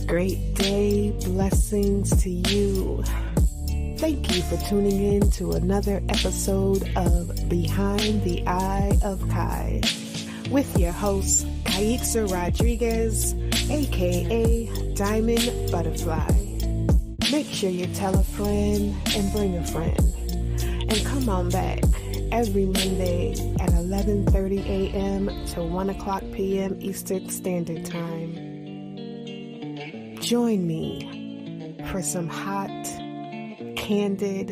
Great day, blessings to you. Thank you for tuning in to another episode of Behind the Eye of Kie with your host, Kaixa Rodriguez, aka Diamond Butterfly. Make sure you tell a friend and bring a friend. And come on back every Monday at 11:30 a.m. to 1 o'clock p.m. Eastern Standard Time. Join me for some hot, candid,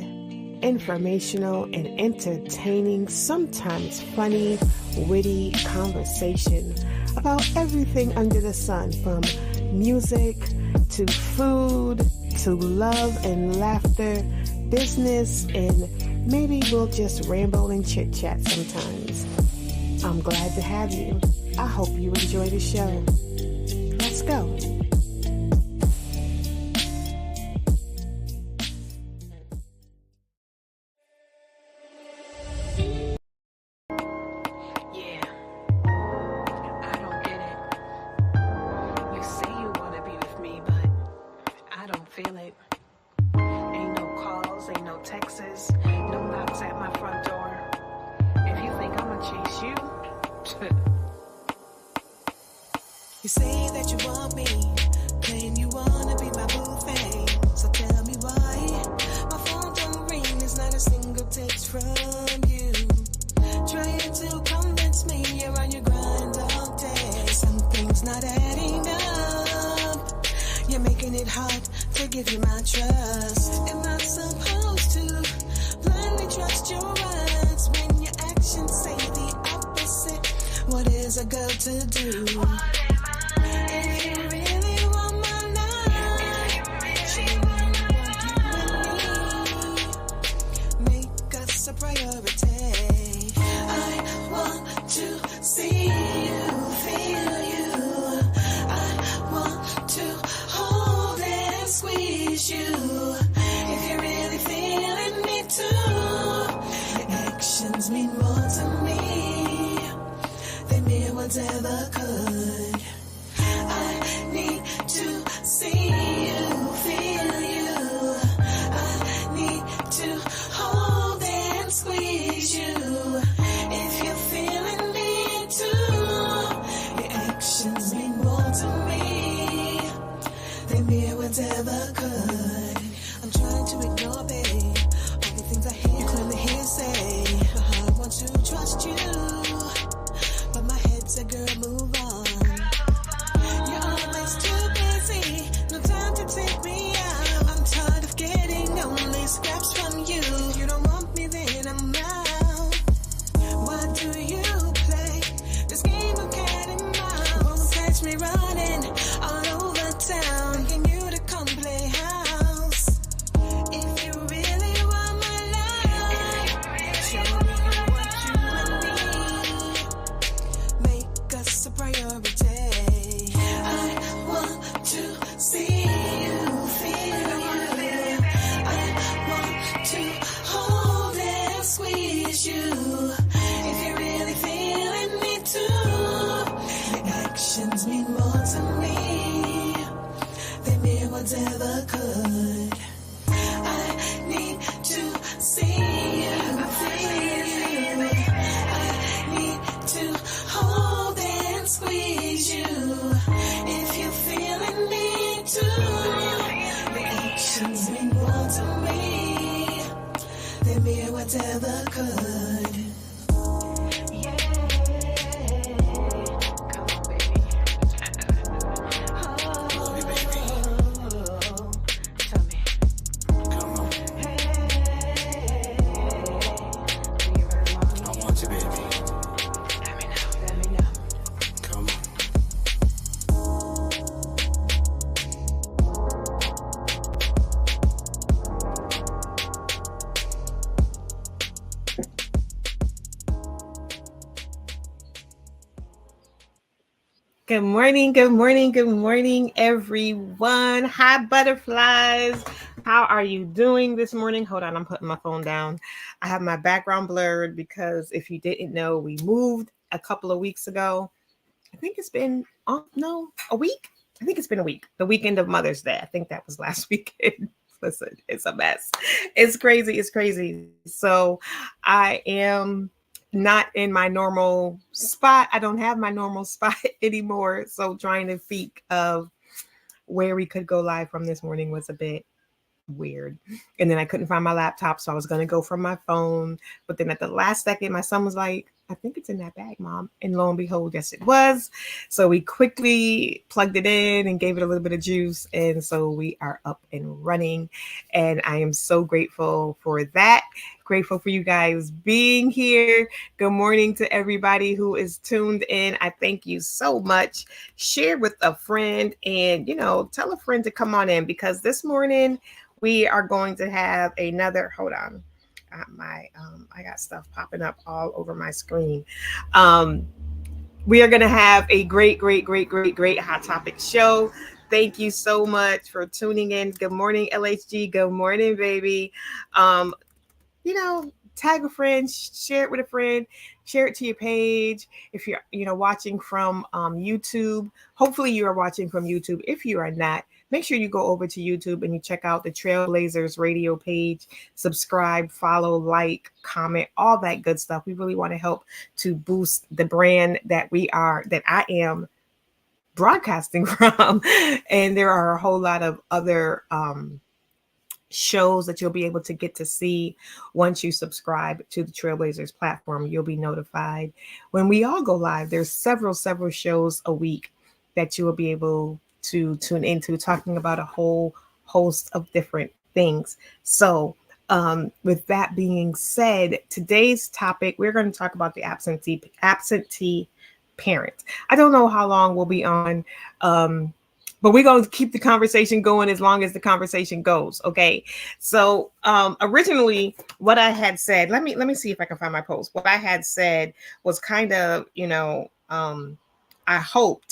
informational, and entertaining, sometimes funny, witty conversation about everything under the sun, from music to food to love and laughter, business, and maybe we'll just ramble and chit-chat sometimes. I'm glad to have you. I hope you enjoy the show. Let's go. You say that you want me, claim you wanna be my boo thing. So tell me why my phone don't ring, there's not a single text from you. Trying to convince me you're on your grind all day. Something's not adding up. You're making it hard to give you my trust. Am I supposed to blindly trust your words when your actions say the opposite? What is a girl to do? If you really want my love, she really want you and me. Make us a priority. I want to see you, feel you. I want to hold and squeeze you. If you're really feeling me too, your actions mean more to me than mere words ever could. See you, feel you. I need to hold and squeeze you. If you're feeling me too, your actions mean more to me than mere words ever could. I'm trying to ignore, babe, all the things I hear, you clearly hear say. My heart wants to trust you, but my head said, girl, move on. You're always too busy, no time to take me out. I'm tired of getting only scraps from you. If you don't want me, then I'm out. Why do you play this game of cat and mouse? Won't catch me running all over town, begging you to come play house. If you really want my love, show me what you and me. Make us a priority. To see you, feel you. I want to hold and squeeze you. If you're really feeling me too, your actions mean more to me than mere words ever could. I need to see you, feel you. I need to hold and squeeze you. If you're feeling me too, the actions mean more to me than mere whatever could. Yeah, come on, baby. Love me, baby. Tell me. Come on. Hey, do you really want me? I want you, baby. Let me know. Come on. Good morning, everyone. Hi, butterflies. How are you doing this morning? Hold on, I'm putting my phone down. I have my background blurred because if you didn't know, we moved a couple of weeks ago. I think it's been, a week. I think it's been a week, the weekend of Mother's Day. I think that was last weekend. Listen, it's a mess. It's crazy. It's crazy. So I am not in my normal spot. I don't have my normal spot anymore. So trying to think of where we could go live from this morning was a bit weird. And then I couldn't find my laptop, so I was going to go from my phone. But then at the last second, my son was like, I think it's in that bag, Mom. And lo and behold, yes, it was. So we quickly plugged it in and gave it a little bit of juice. And so we are up and running. And I am so grateful for that. Grateful for you guys being here. Good morning to everybody who is tuned in. I thank you so much. Share with a friend and, tell a friend to come on in, because this morning we are going to have another, hold on. I got stuff popping up all over my screen. We are going to have a great hot topic show. Thank you so much for tuning in. Good morning, LHG. Good morning, baby. Tag a friend, share it with a friend, share it to your page. If you're, watching from YouTube, hopefully you are watching from YouTube. If you are not, make sure you go over to YouTube and you check out the Trailblazers radio page, subscribe, follow, like, comment, all that good stuff. We really want to help to boost the brand that I am broadcasting from. And there are a whole lot of other shows that you'll be able to get to see once you subscribe to the Trailblazers platform. You'll be notified when we all go live. There's several shows a week that you will be able to tune into, talking about a whole host of different things. So with that being said, today's topic, we're going to talk about the absentee parent. I don't know how long we'll be on, but we're going to keep the conversation going as long as the conversation goes. Okay. So originally what I had said, let me see if I can find my post. What I had said was kind of, I hope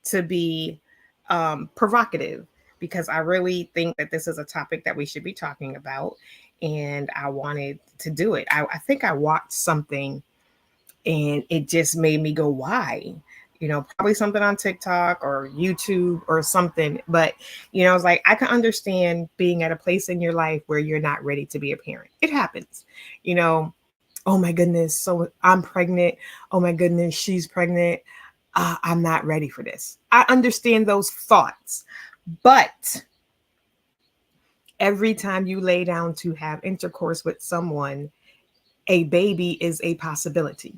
to be provocative, because I really think that this is a topic that we should be talking about. And I wanted to do it. I think I watched something and it just made me go, why? Probably something on TikTok or YouTube or something. But, I was like, I can understand being at a place in your life where you're not ready to be a parent. It happens, oh my goodness. So I'm pregnant. Oh my goodness, she's pregnant. I'm not ready for this. I understand those thoughts. But every time you lay down to have intercourse with someone, a baby is a possibility.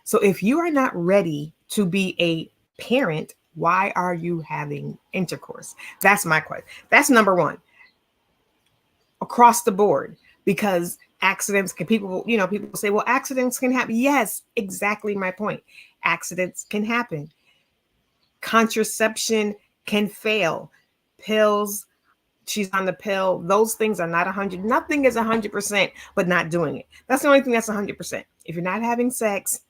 So if you are not ready to be a parent, why are you having intercourse? That's my question. That's number one. Across the board, because accidents can, people say, well, accidents can happen. Yes, exactly my point. Accidents can happen. Contraception can fail. Pills, she's on the pill. Those things are not 100. Nothing is 100%, but not doing it. That's the only thing that's 100%. If you're not having sex,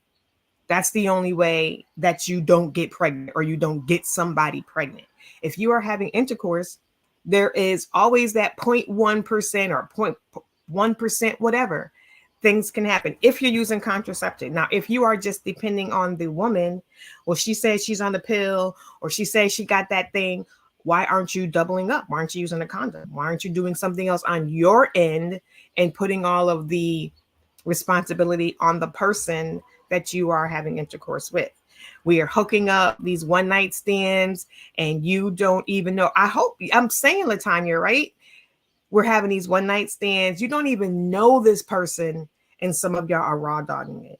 that's the only way that you don't get pregnant or you don't get somebody pregnant. If you are having intercourse, there is always that 0.1% or 0.1%, whatever. Things can happen if you're using contraception. Now, if you are just depending on the woman, well, she says she's on the pill or she says she got that thing. Why aren't you doubling up? Why aren't you using a condom? Why aren't you doing something else on your end and putting all of the responsibility on the person that you are having intercourse with? We are hooking up these one night stands and you don't even know. I'm saying, Latanya, right? We're having these one night stands. You don't even know this person. And some of y'all are raw dogging it.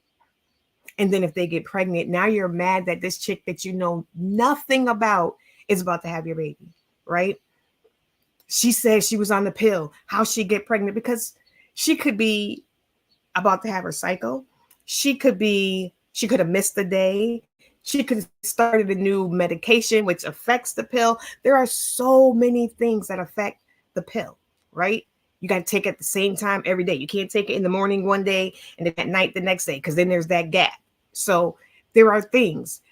And then if they get pregnant, now you're mad that this chick that you know nothing about is about to have your baby, right? She says she was on the pill. How'd she get pregnant? Because she could be about to have her cycle. She could have missed the day. She could have started a new medication, which affects the pill. There are so many things that affect the pill, right? You got to take it at the same time every day. You can't take it in the morning one day and then at night the next day, because then there's that gap. So there are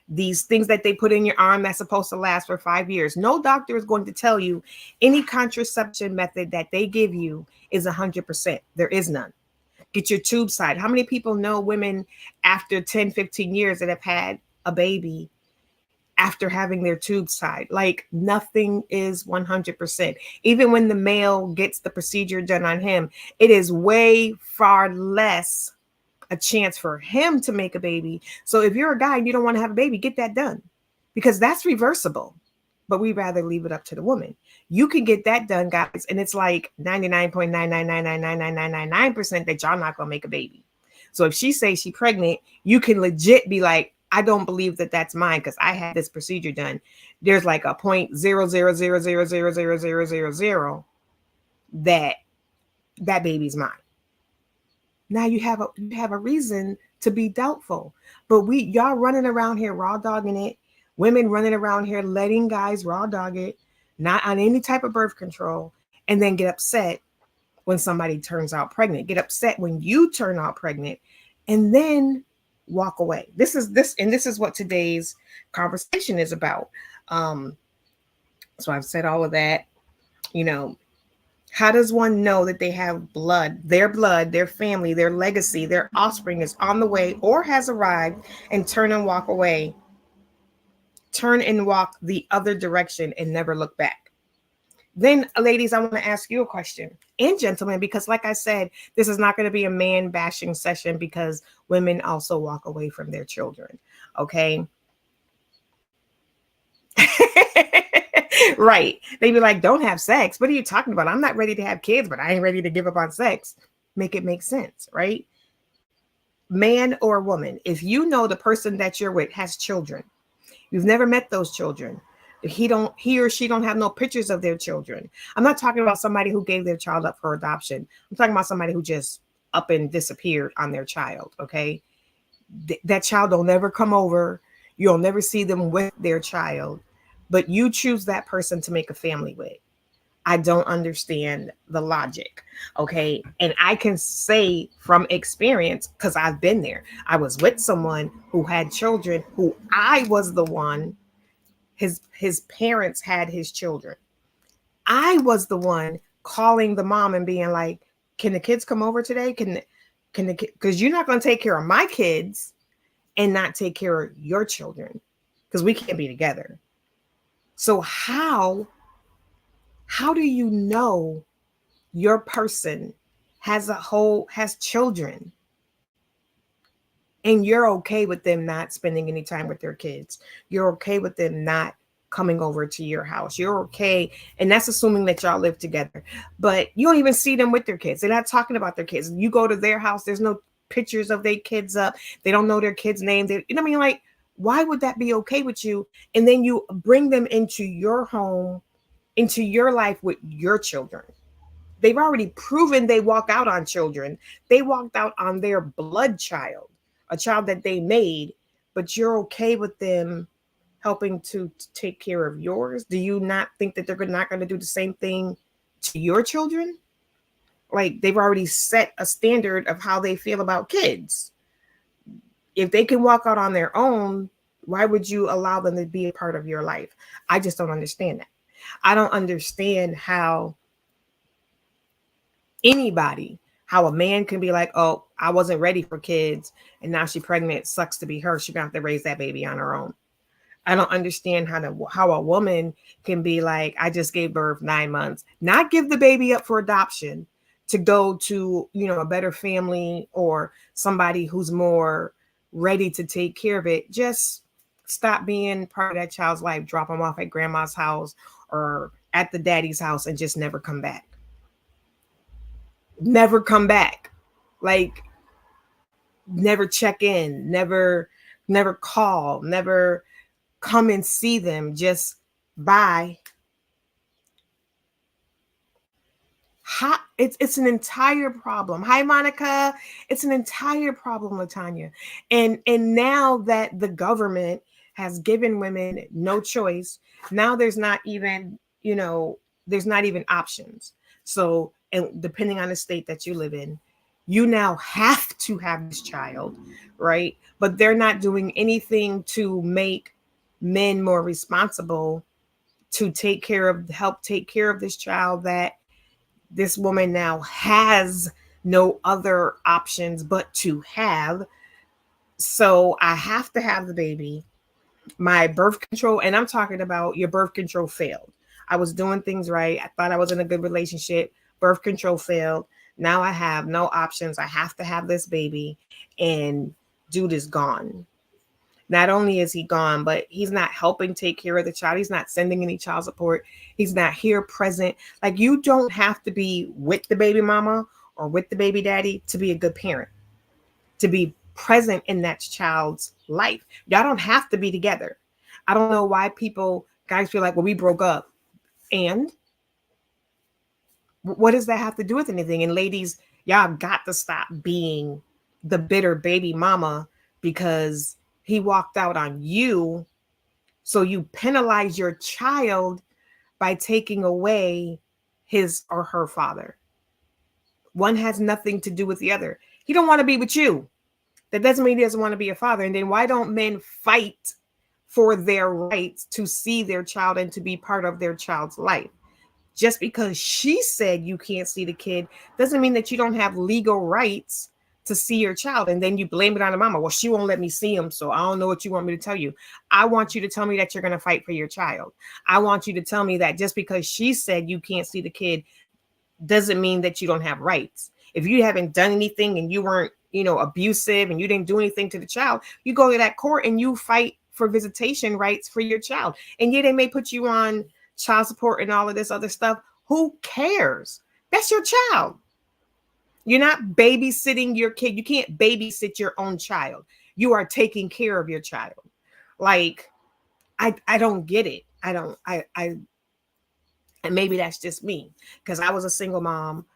these things that they put in your arm that's supposed to last for 5 years. No doctor is going to tell you any contraception method that they give you is 100%. There is none. Get your tube side. How many people know women after 10, 15 years that have had a baby after having their tubes tied. Like nothing is 100%. Even when the male gets the procedure done on him, it is way far less a chance for him to make a baby. So if you're a guy and you don't want to have a baby, get that done because that's reversible. But we rather leave it up to the woman. You can get that done, guys, and it's like 99.999999999% that y'all not gonna make a baby. So if she says she's pregnant, you can legit be like, I don't believe that that's mine because I had this procedure done. There's like a 0.000000000 that baby's mine. Now you have a reason to be doubtful. But y'all running around here raw dogging it. Women running around here letting guys raw dog it, not on any type of birth control, and then get upset when somebody turns out pregnant. Get upset when you turn out pregnant, and then walk away. This is what today's conversation is about. So I've said all of that. How does one know that they have blood, their family, their legacy, their offspring is on the way or has arrived, and turn and walk away? Turn and walk the other direction and never look back. Then, ladies, I want to ask you a question, and gentlemen, because like I said, this is not going to be a man bashing session because women also walk away from their children. Okay. Right. They be like, don't have sex. What are you talking about? I'm not ready to have kids, but I ain't ready to give up on sex. Make it make sense, right? Man or woman, if you know the person that you're with has children, you've never met those children, he or she don't have no pictures of their children. I'm not talking about somebody who gave their child up for adoption. I'm talking about somebody who just up and disappeared on their child. Okay. That child will never come over. You'll never see them with their child, but you choose that person to make a family with. I don't understand the logic. Okay. And I can say from experience, because I've been there. I was with someone who had children who I was the one, his parents had his children. I was the one calling the mom and being like, can the kids come over today? Because you're not going to take care of my kids and not take care of your children because we can't be together. So how do you know your person has children and you're okay with them not spending any time with their kids? You're okay with them not coming over to your house. You're okay. And that's assuming that y'all live together, but you don't even see them with their kids. They're not talking about their kids. You go to their house, there's no pictures of their kids up. They don't know their kids' names. You know what I mean? Like, why would that be okay with you? And then you bring them into your home, into your life with your children. They've already proven they walk out on children. They walked out on their blood child, a child that they made, but you're okay with them helping to take care of yours? Do you not think that they're not going to do the same thing to your children? Like, they've already set a standard of how they feel about kids. If they can walk out on their own, why would you allow them to be a part of your life? I just don't understand that. I don't understand how a man can be like, oh, I wasn't ready for kids, and now she's pregnant. Sucks to be her. She's gonna have to raise that baby on her own. I don't understand how a woman can be like, I just gave birth 9 months, not give the baby up for adoption to go to, a better family or somebody who's more ready to take care of it. Just stop being part of that child's life, drop them off at grandma's house or at the daddy's house and just never come back. Never come back. Like, never check in, never call, never come and see them. Just bye. It's an entire problem. Hi, Monica. It's an entire problem, LaTanya. And now that the government has given women no choice, now there's not even options. So, and depending on the state that you live in, you now have to have this child, right? But they're not doing anything to make men more responsible to help take care of this child that this woman now has no other options but to have. So I have to have the baby. My birth control, and I'm talking about your birth control failed. I was doing things right. I thought I was in a good relationship. Birth control failed. Now I have no options. I have to have this baby, and dude is gone. Not only is he gone, but he's not helping take care of the child. He's not sending any child support. He's not here present. Like, you don't have to be with the baby mama or with the baby daddy to be a good parent, to be present in that child's life. Y'all don't have to be together. I don't know why guys feel like, well, we broke up. And what does that have to do with anything? And ladies, y'all got to stop being the bitter baby mama because he walked out on you. So you penalize your child by taking away his or her father. One has nothing to do with the other. He don't want to be with you. That doesn't mean he doesn't want to be a father. And then why don't men fight for their rights to see their child and to be part of their child's life? Just because she said you can't see the kid doesn't mean that you don't have legal rights to see your child. And then you blame it on the mama. Well, she won't let me see him, so I don't know what you want me to tell you. I want you to tell me that you're going to fight for your child. I want you to tell me that just because she said you can't see the kid doesn't mean that you don't have rights. If you haven't done anything and you weren't, abusive and you didn't do anything to the child, you go to that court and you fight for visitation rights for your child. And yeah, they may put you on child support and all of this other stuff. Who cares? That's your child. You're not babysitting your kid. You can't babysit your own child. You are taking care of your child. Like, I don't get it. And maybe that's just me, because I was a single mom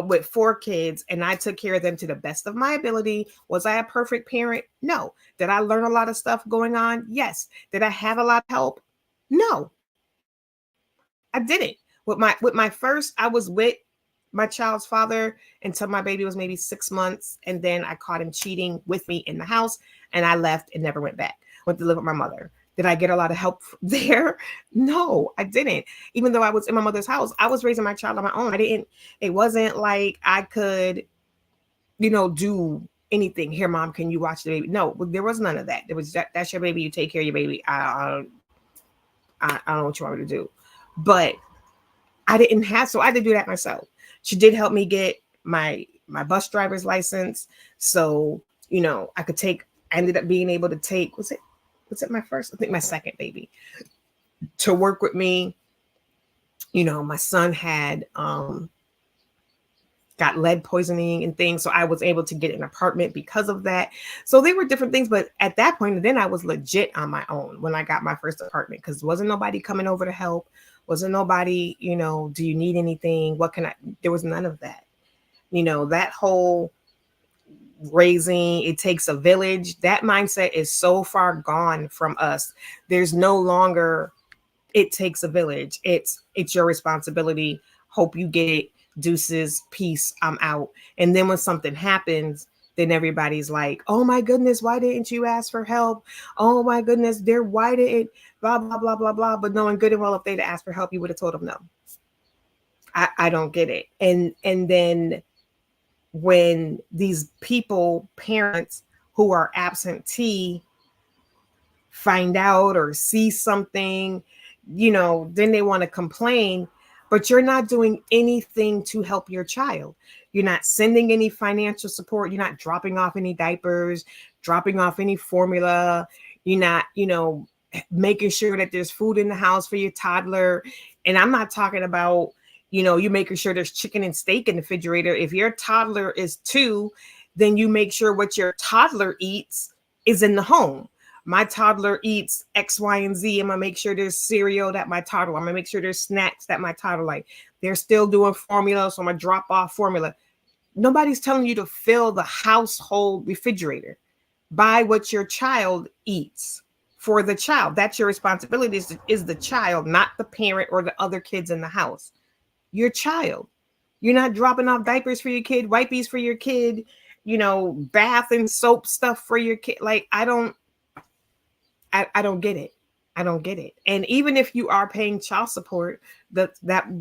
with 4 kids and I took care of them to the best of my ability. Was I a perfect parent? No. Did I learn a lot of stuff going on? Yes. Did I have a lot of help? No, I didn't. With my first, I was with my child's father until my baby was maybe 6 months. And then I caught him cheating with me in the house and I left and never went back. Went to live with my mother. Did I get a lot of help there? No, I didn't. Even though I was in my mother's house, I was raising my child on my own. It wasn't like I could, do anything. Here, mom, can you watch the baby? No, there was none of that. There was that's your baby. You take care of your baby. I don't know what you want me to do. But I didn't have, so I had to do that myself. She did help me get my bus driver's license. So, I ended up being able to take, was it my first? I think my second baby to work with me. My son had got lead poisoning and things. So I was able to get an apartment because of that. So they were different things. But at that point, then I was legit on my own when I got my first apartment, because wasn't nobody coming over to help. Wasn't nobody, do you need anything? What can I? There was none of that. That whole raising, it takes a village, that mindset is so far gone from us. There's no longer, it takes a village. It's your responsibility. Hope you get it. Deuces, peace, I'm out. And then when something happens, then everybody's like, oh my goodness, why didn't you ask for help? Oh my goodness, why did it, blah, blah, blah, blah, blah. But knowing good and well, if they'd asked for help, you would have told them no. I don't get it. And then when these people, parents who are absentee, find out or see something, then they want to complain, but you're not doing anything to help your child. You're not sending any financial support. You're not dropping off any diapers, dropping off any formula. You're not, making sure that there's food in the house for your toddler. And I'm not talking about, you making sure there's chicken and steak in the refrigerator. If your toddler is 2, then you make sure what your toddler eats is in the home. My toddler eats X, Y, and Z. I'm going to make sure there's cereal that my toddler, I'm going to make sure there's snacks that my toddler like. They're still doing formula, so I'm going to drop off formula. Nobody's telling you to fill the household refrigerator. Buy what your child eats for the child. That's your responsibility, is the child, not the parent or the other kids in the house. Your child. You're not dropping off diapers for your kid, wipes for your kid, bath and soap stuff for your kid. Like, I don't get it. I don't get it. And even if you are paying child support, that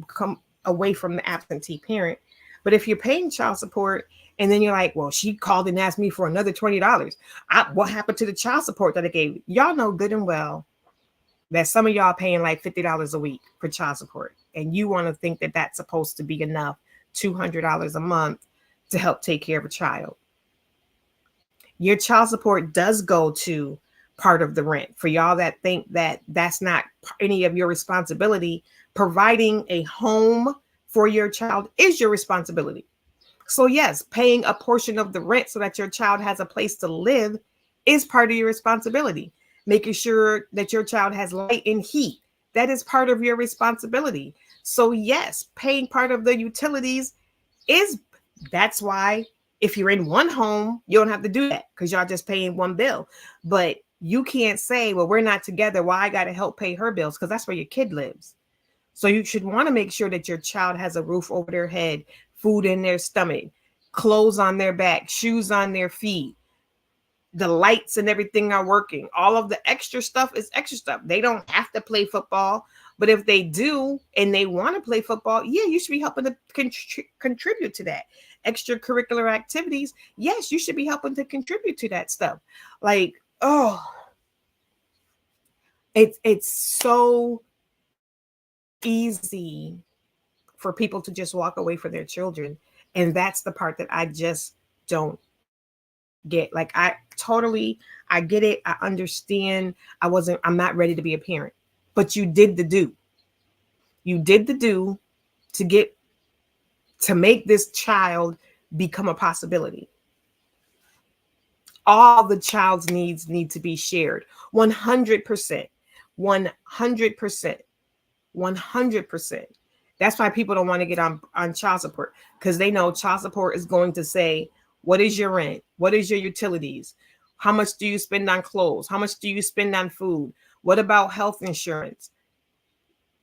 come away from the absentee parent. But if you're paying child support And then you're like, well, she called and asked me for another $20. What happened to the child support that I gave? Y'all know good and well that some of y'all paying like $50 a week for child support. And you want to think that that's supposed to be enough, $200 a month to help take care of a child. Your child support does go to part of the rent. For y'all that think that that's not any of your responsibility, providing a home for your child is your responsibility. So yes, paying a portion of the rent so that your child has a place to live is part of your responsibility. Making sure that your child has light and heat, that is part of your responsibility. So yes, paying part of the utilities that's why if you're in one home, you don't have to do that because y'all just paying one bill. But you can't say, well, we're not together. Well, I got to help pay her bills because that's where your kid lives. So you should want to make sure that your child has a roof over their head, food in their stomach, clothes on their back, shoes on their feet. The lights and everything are working. All of the extra stuff is extra stuff. They don't have to play football, but if they do and they want to play football, yeah, you should be helping to contribute to that. Extracurricular activities, yes, you should be helping to contribute to that stuff. Like, oh, it's so easy for people to just walk away from their children, and that's the part that I just don't get. Like, I get it. I understand. I'm not ready to be a parent, but you did the do. You did the do to make this child become a possibility. All the child's needs need to be shared. 100%. 100%. 100%. That's why people don't want to get on child support, because they know child support is going to say, what is your rent? What is your utilities? How much do you spend on clothes? How much do you spend on food? What about health insurance?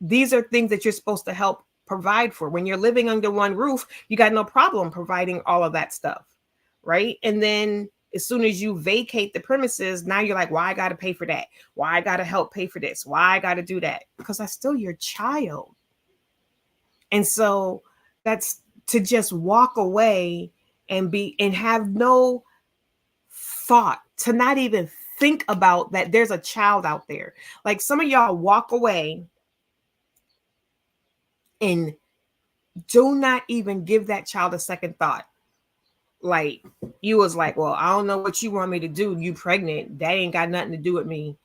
These are things that you're supposed to help provide for. When you're living under one roof, you got no problem providing all of that stuff, right? And then as soon as you vacate the premises, now you're like, why I got to pay for that? Why I got to help pay for this? Why I got to do that? Because that's still your child. And so that's to just walk away and have no thought, to not even think about that there's a child out there. Like, some of y'all walk away and do not even give that child a second thought. Like, you was like, well, I don't know what you want me to do. You pregnant. That ain't got nothing to do with me.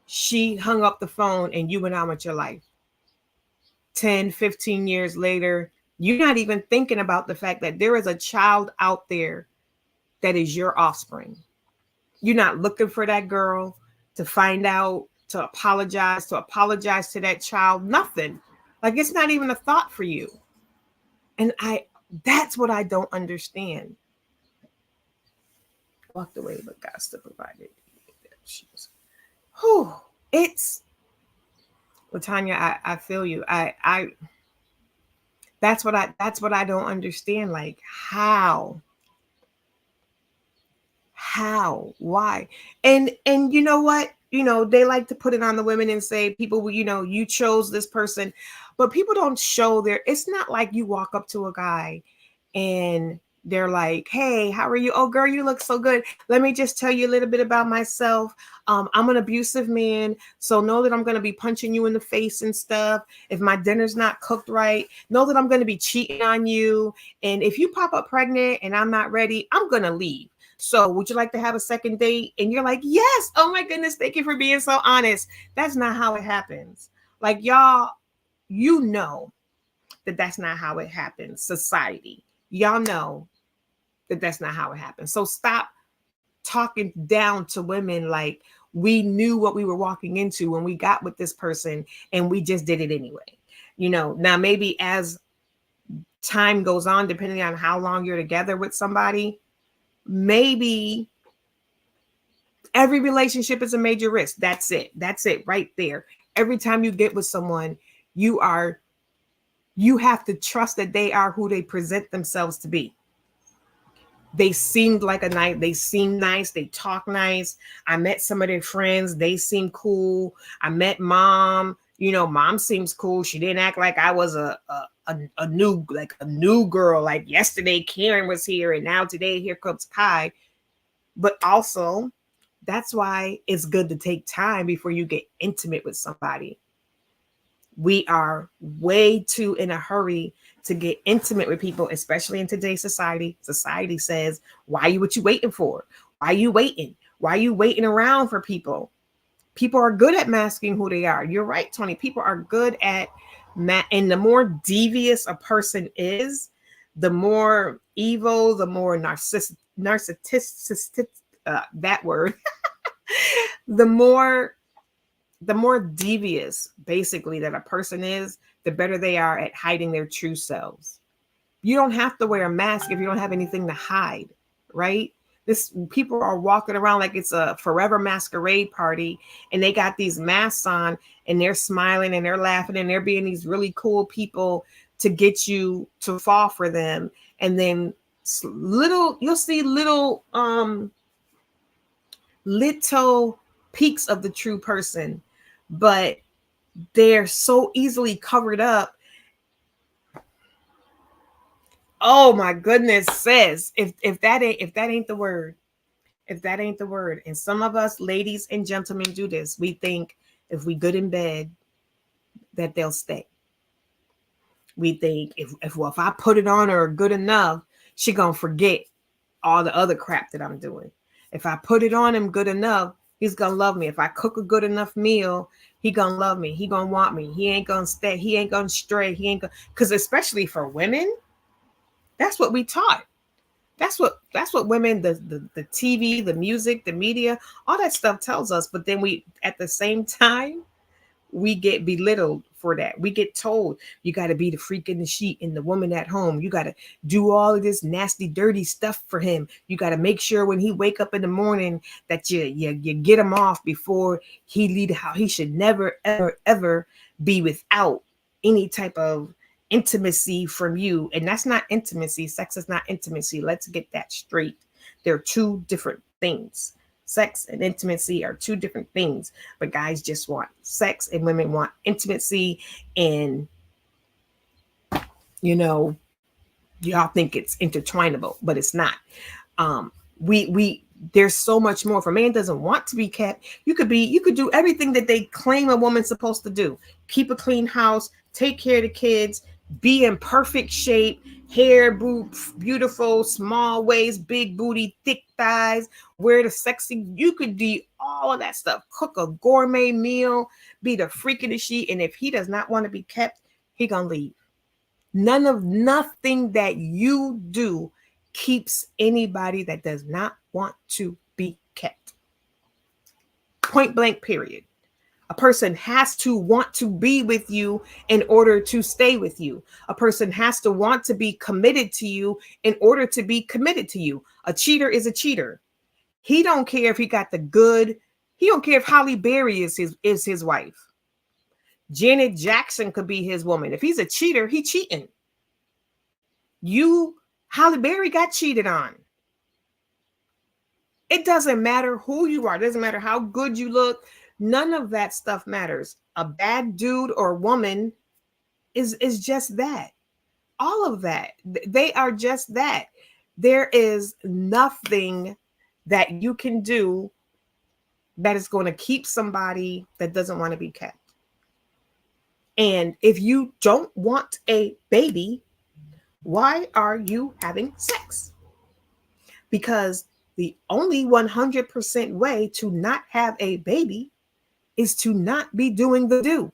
She hung up the phone and you went on with your life. 10, 15 years later, you're not even thinking about the fact that there is a child out there that is your offspring. You're not looking for that girl to find out, to apologize to that child, nothing. Like, it's not even a thought for you. And that's what I don't understand. Walked away, but God still provided. It's Latanya, I feel you. That's what I don't understand. Like, how, why? And you know what? They like to put it on the women and say, people, you chose this person, but people don't show it's not like you walk up to a guy and they're like, hey, how are you? Oh, girl, you look so good. Let me just tell you a little bit about myself. I'm an abusive man, so know that I'm going to be punching you in the face and stuff. If my dinner's not cooked right, know that I'm going to be cheating on you. And if you pop up pregnant and I'm not ready, I'm going to leave. So would you like to have a second date? And you're like, yes. Oh my goodness. Thank you for being so honest. That's not how it happens. Like, y'all, that that's not how it happens. Society, y'all know that that's not how it happens. So stop talking down to women like we knew what we were walking into when we got with this person and we just did it anyway. Now maybe as time goes on, depending on how long you're together with somebody, maybe every relationship is a major risk. That's it right there. Every time you get with someone, you have to trust that they are who they present themselves to be. They seemed like they seem nice. They talk nice. I met some of their friends. They seem cool. I met mom. Mom seems cool. She didn't act like I was a new girl. Like yesterday, Karen was here, and now today here comes Kai. But also, that's why it's good to take time before you get intimate with somebody. We are way too in a hurry to get intimate with people, especially in today's society. Society says, what you waiting for? Why are you waiting? Why are you waiting around for people? People are good at masking who they are. You're right, Tony. People are good at and the more devious a person is, the more evil, the more narcissistic, that word, the more devious, basically, that a person is, the better they are at hiding their true selves. You don't have to wear a mask if you don't have anything to hide, right? People are walking around like it's a forever masquerade party, and they got these masks on, and they're smiling and they're laughing and they're being these really cool people to get you to fall for them. And then you'll see little peaks of the true person, but they're so easily covered up. Oh my goodness, sis, if that ain't the word, and some of us ladies and gentlemen do this, we think if we good in bed that they'll stay. We think if I put it on her good enough, she gonna forget all the other crap that I'm doing. If I put it on him good enough, he's gonna love me. If I cook a good enough meal, he gonna love me. He gonna want me. He ain't gonna stay. He ain't gonna stray. Because especially for women, that's what we taught. That's what women, the TV, the music, the media, all that stuff tells us. But then we, at the same time, we get belittled for that. We get told you got to be the freak in the sheet and the woman at home. You got to do all of this nasty, dirty stuff for him. You got to make sure when he wake up in the morning that you get him off before he leave the house. He should never, ever, ever be without any type of intimacy from you. And that's not intimacy. Sex is not intimacy. Let's get that straight. They're two different things. Sex and intimacy are two different things, but guys just want sex and women want intimacy. And, y'all think it's intertwinable, but it's not. There's so much more. If a man doesn't want to be kept, you could do everything that they claim a woman's supposed to do. Keep a clean house, take care of the kids, be in perfect shape, hair, beautiful, small waist, big booty, thick thighs, wear the sexy. You could do all of that stuff. Cook a gourmet meal, be the freak of the sheet. And if he does not want to be kept, he gonna leave. Nothing that you do keeps anybody that does not want to be kept. Point blank, period. A person has to want to be with you in order to stay with you. A person has to want to be committed to you in order to be committed to you. A cheater is a cheater. He don't care if he got the good. He don't care if Halle Berry is his wife. Janet Jackson could be his woman. If he's a cheater, he cheating. Halle Berry got cheated on. It doesn't matter who you are. It doesn't matter how good you look. None of that stuff matters. A bad dude or woman is just that. All of that. They are just that. There is nothing that you can do that is going to keep somebody that doesn't want to be kept. And if you don't want a baby, why are you having sex? Because the only 100% way to not have a baby is to not be doing the do.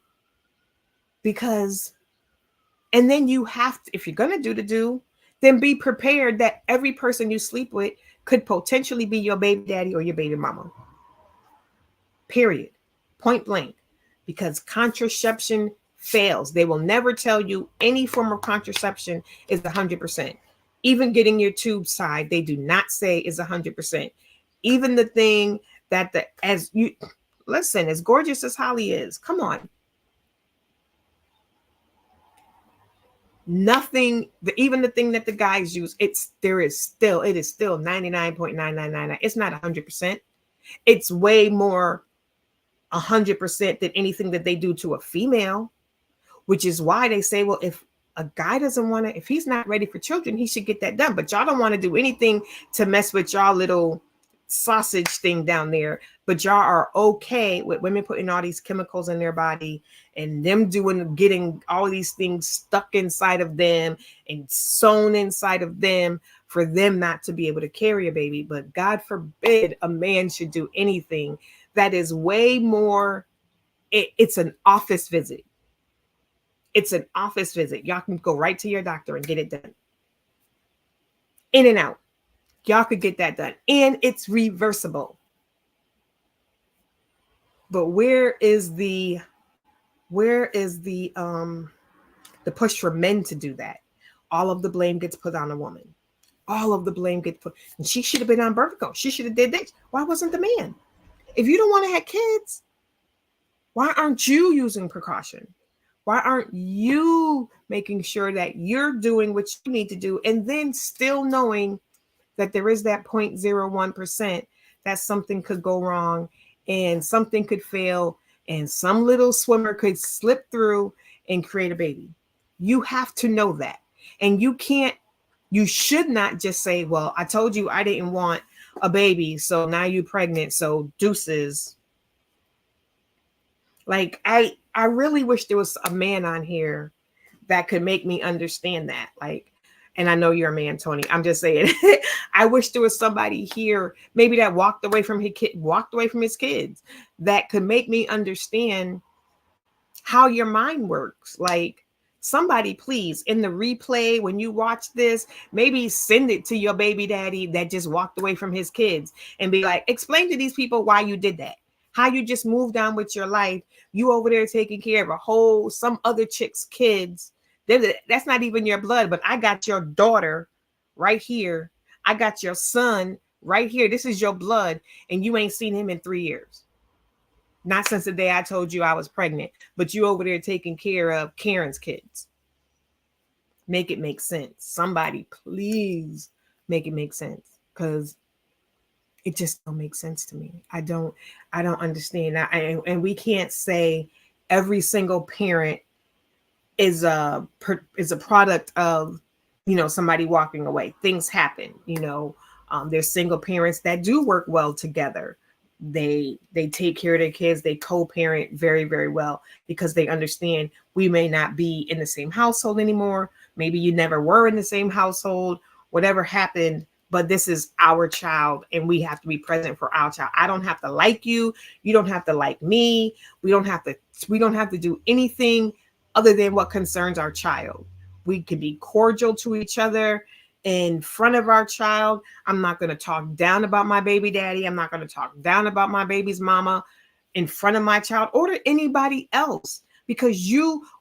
And then you have to, if you're going to do the do, then be prepared that every person you sleep with could potentially be your baby daddy or your baby mama. Period. Point blank. Because contraception fails. They will never tell you any form of contraception is 100%. Even getting your tubes tied, they do not say is 100%. Even the thing that as gorgeous as Holly is, come on. Nothing, even the thing that the guys use, it is still 99.999. It's not 100%. It's way more 100% than anything that they do to a female, which is why they say, well, if a guy doesn't want to, if he's not ready for children, he should get that done. But y'all don't want to do anything to mess with y'all little sausage thing down there. But y'all are okay with women putting all these chemicals in their body and them getting all these things stuck inside of them and sewn inside of them for them not to be able to carry a baby. But God forbid a man should do anything that is way more, it's an office visit. It's an office visit. Y'all can go right to your doctor and get it done. In and out. Y'all could get that done. And it's reversible. But where is the push for men to do that? All of the blame gets put on a woman. All of the blame gets put. And she should have been on birth control. She should have did this. Why wasn't the man? If you don't want to have kids, why aren't you using precaution? Why aren't you making sure that you're doing what you need to do, and then still knowing that there is that 0.01% that something could go wrong and something could fail and some little swimmer could slip through and create a baby? You have to know that. And you should not just say, well, I told you I didn't want a baby, so now you're pregnant, so deuces. Like, I really wish there was a man on here that could make me understand that. Like, and I know you're a man, Tony. I'm just saying, I wish there was somebody here, maybe that walked away from his kids, that could make me understand how your mind works. Like, somebody, please, in the replay, when you watch this, maybe send it to your baby daddy that just walked away from his kids and be like, explain to these people why you did that. How you just moved on with your life. You over there taking care of some other chick's kids. That's not even your blood, but I got your daughter right here. I got your son right here. This is your blood, and you ain't seen him in 3 years. Not since the day I told you I was pregnant, but you over there taking care of Karen's kids. Make it make sense. Somebody, please make it make sense, because it just don't make sense to me. I don't understand. And we can't say every single parent is a product of, somebody walking away. Things happen, there's single parents that do work well together. They take care of their kids. They co-parent very, very well, because they understand we may not be in the same household anymore. Maybe you never were in the same household, whatever happened, but this is our child and we have to be present for our child. I don't have to like you. You don't have to like me. We don't have to do anything other than what concerns our child. We can be cordial to each other in front of our child. I'm not going to talk down about my baby daddy. I'm not going to talk down about my baby's mama in front of my child or to anybody else, because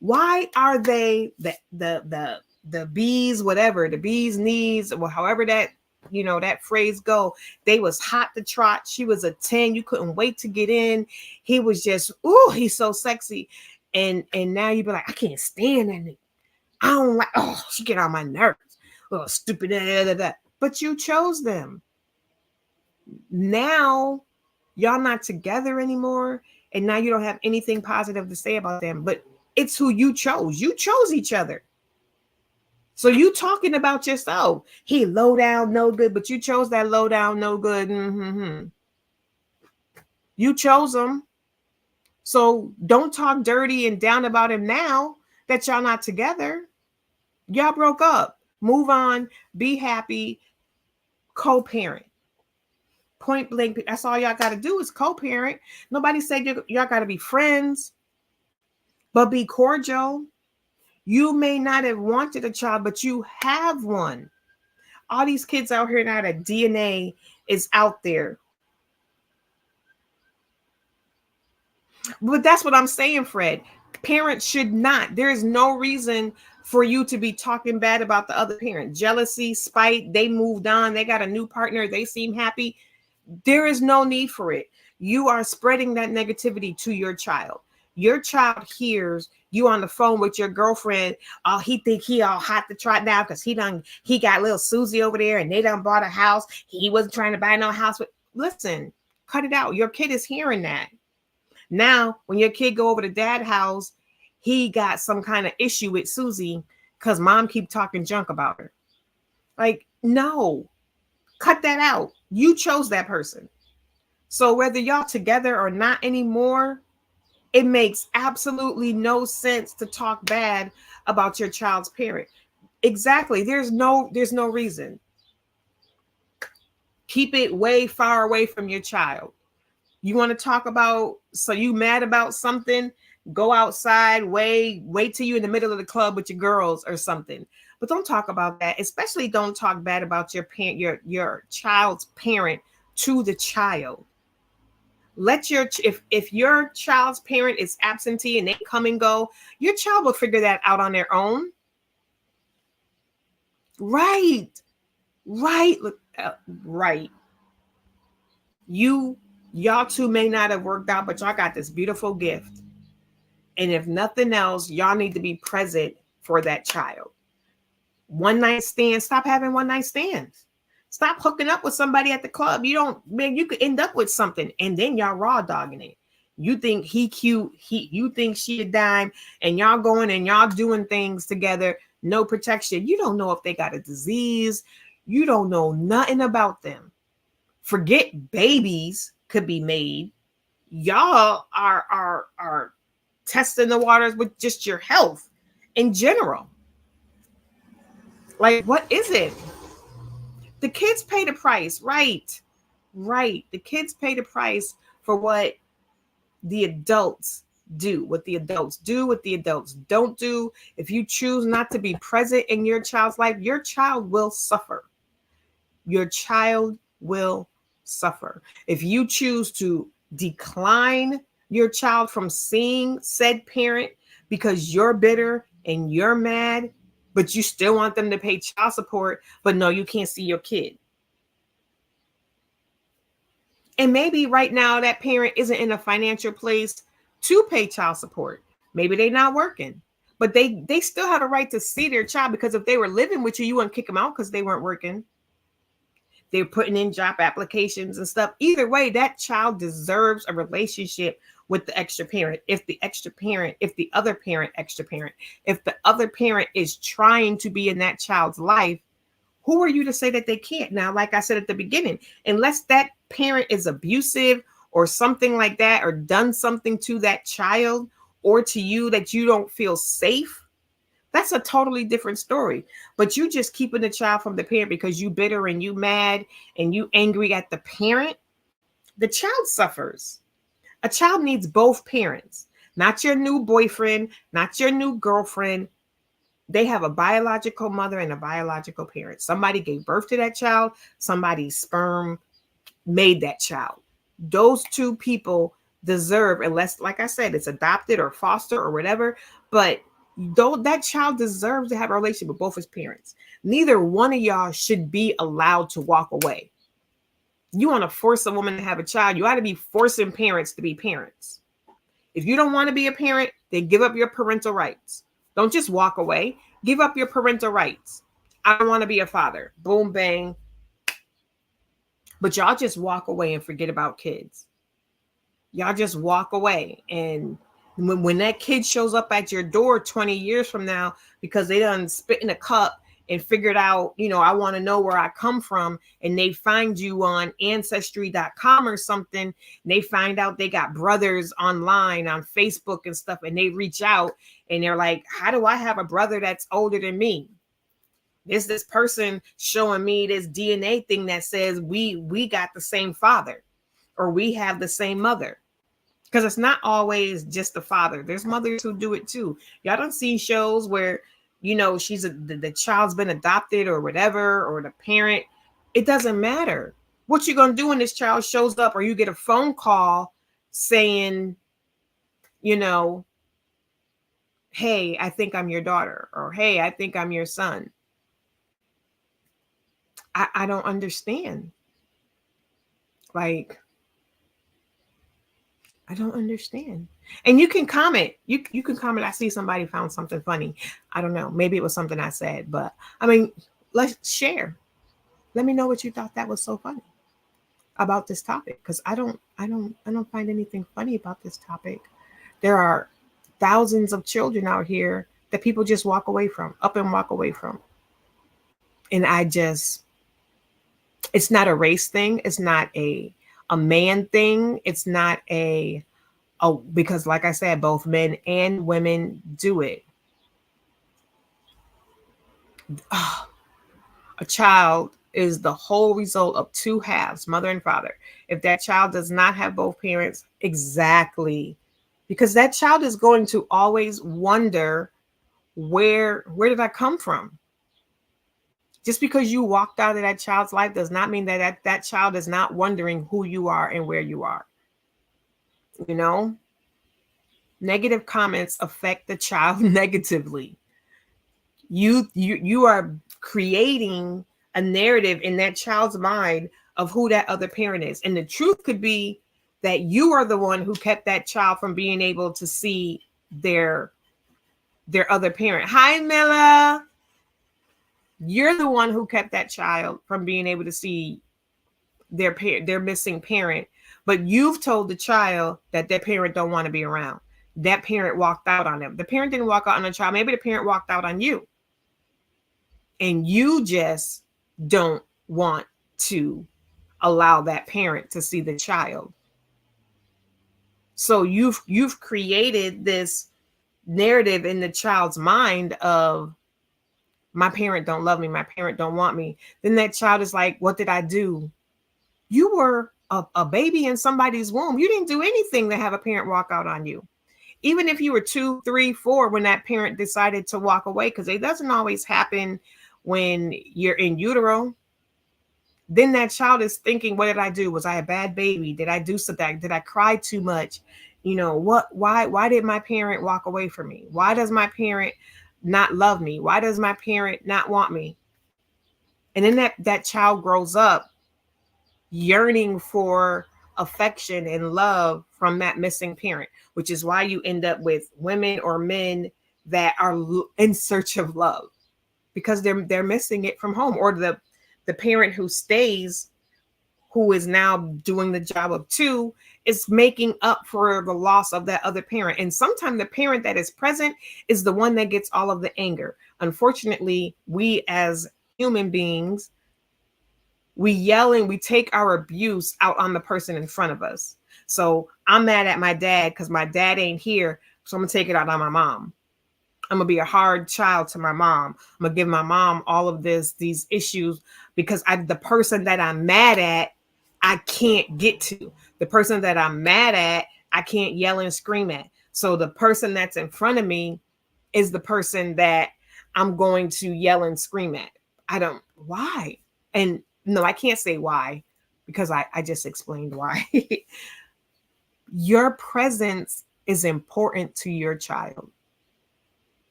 why are they the bees, whatever, the bee's knees, or however that, that phrase go. They was hot to trot. She was a 10. You couldn't wait to get in. He was just, ooh, he's so sexy. And now you be like, I can't stand that nigga. I don't like, she get on my nerves. Oh, stupid. But you chose them. Now y'all not together anymore. And now you don't have anything positive to say about them. But it's who you chose. You chose each other. So you talking about yourself. He low down, no good, but you chose that low down, no good. Mm-hmm. You chose him. So don't talk dirty and down about him now that y'all not together. Y'all broke up. Move on. Be happy. Co-parent. Point blank. That's all y'all got to do is co-parent. Nobody said y'all got to be friends, but be cordial. You may not have wanted a child, but you have one. All these kids out here now, that DNA is out there. But that's what I'm saying, Fred. Parents should not. There is no reason for you to be talking bad about the other parent. Jealousy, spite, they moved on. They got a new partner. They seem happy. There is no need for it. You are spreading that negativity to your child. Your child hears you on the phone with your girlfriend. Oh, he think he all hot to trot now because he got little Susie over there and they done bought a house. He wasn't trying to buy no house. Listen, cut it out. Your kid is hearing that. Now, when your kid go over to dad's house, he got some kind of issue with Susie because mom keep talking junk about her. Like, no, cut that out. You chose that person. So whether y'all together or not anymore, it makes absolutely no sense to talk bad about your child's parent. Exactly. There's no reason. Keep it way far away from your child. You want to talk about, so you mad about something, go outside, wait till you in the middle of the club with your girls or something. But don't talk about that. Especially don't talk bad about your parent, your child's parent to the child. Let your, if your child's parent is absentee and they come and go, your child will figure that out on their own. Right. Right. Y'all two may not have worked out, but y'all got this beautiful gift. And if nothing else, y'all need to be present for that child. One night stand, stop having one night stands. Stop hooking up with somebody at the club. You could end up with something and then y'all raw dogging it. You think he cute, you think she a dime, and y'all going and y'all doing things together, no protection. You don't know if they got a disease. You don't know nothing about them. Forget babies could be made. Y'all are testing the waters with just your health in general. Like, what is it? The kids pay the price, right? The kids pay the price for what the adults do, what the adults don't do. If you choose not to be present in your child's life, your child will suffer. Your child will suffer. If you choose to decline your child from seeing said parent because you're bitter and you're mad, but you still want them to pay child support, but no, you can't see your kid. And maybe right now that parent isn't in a financial place to pay child support. Maybe they're not working, but they still have a right to see their child, because if they were living with you, you wouldn't kick them out because they weren't working. They're putting in job applications and stuff. Either way, that child deserves a relationship with the extra parent. If the other parent is trying to be in that child's life, who are you to say that they can't? Now, like I said at the beginning, unless that parent is abusive or something like that, or done something to that child or to you that you don't feel safe, that's a totally different story. But you just keeping the child from the parent because you bitter and you mad and you angry at the parent, the child suffers. A child needs both parents, not your new boyfriend, not your new girlfriend. They have a biological mother and a biological parent. Somebody gave birth to that child. Somebody's sperm made that child. Those two people deserve, unless, like I said, it's adopted or foster or whatever, but though that child deserves to have a relationship with both his parents. Neither one of y'all should be allowed to walk away. You want to force a woman to have a child, you ought to be forcing parents to be parents. If you don't want to be a parent, then give up your parental rights. Don't just walk away. Give up your parental rights. I don't want to be a father. Boom, bang. But y'all just walk away and forget about kids. Y'all just walk away. And when that kid shows up at your door 20 years from now because they done spit in a cup and figured out, I want to know where I come from, and they find you on ancestry.com or something, and they find out they got brothers online on Facebook and stuff, and they reach out and they're like, how do I have a brother that's older than me? There's this person showing me this DNA thing that says we got the same father, or we have the same mother. Because it's not always just the father. There's mothers who do it too. Y'all don't see shows where, the child's been adopted or whatever, or the parent. It doesn't matter. What you gonna do when this child shows up, or you get a phone call saying, hey, I think I'm your daughter, or hey, I think I'm your son. I don't understand. Like, I don't understand. And you can comment. You can comment. I see somebody found something funny. I don't know. Maybe it was something I said, but let's share. Let me know what you thought that was so funny. about this topic, because I don't find anything funny about this topic. There are thousands of children out here that people just walk away from, up and walk away from. And it's not a race thing. It's not a man thing. It's not because like I said, both men and women do it. A child is the whole result of two halves, mother and father. If that child does not have both parents, exactly, because that child is going to always wonder, where did I come from? Just because you walked out of that child's life does not mean that child is not wondering who you are and where you are. You know, negative comments affect the child negatively. You are creating a narrative in that child's mind of who that other parent is. And the truth could be that you are the one who kept that child from being able to see their other parent. Hi, Mila. You're the one who kept that child from being able to see their missing parent. But you've told the child that their parent don't want to be around. That parent walked out on them. The parent didn't walk out on the child. Maybe the parent walked out on you. And you just don't want to allow that parent to see the child. So you've created this narrative in the child's mind of, my parent don't love me, my parent don't want me. Then that child is like, what did I do? You were a baby in somebody's womb. You didn't do anything to have a parent walk out on you. Even if you were 2, 3, 4 when that parent decided to walk away, because it doesn't always happen when you're in utero. Then that child is thinking, what did I do? Was I a bad baby? Did I do something? Did I cry too much? You know, why did my parent walk away from me? Why does my parent not love me? Why does my parent not want me? And then that child grows up yearning for affection and love from that missing parent, which is why you end up with women or men that are in search of love, because they're missing it from home. Or the parent who stays, who is now doing the job of two, is making up for the loss of that other parent. And sometimes the parent that is present is the one that gets all of the anger. Unfortunately, we as human beings, we yell and we take our abuse out on the person in front of us. So I'm mad at my dad because my dad ain't here, so I'm gonna take it out on my mom. I'm gonna be a hard child to my mom. I'm gonna give my mom all of these issues because the person that I'm mad at, I can't get to. The person that I'm mad at, I can't yell and scream at. So the person that's in front of me is the person that I'm going to yell and scream at. Why? And no, I can't say why, because I just explained why. Your presence is important to your child.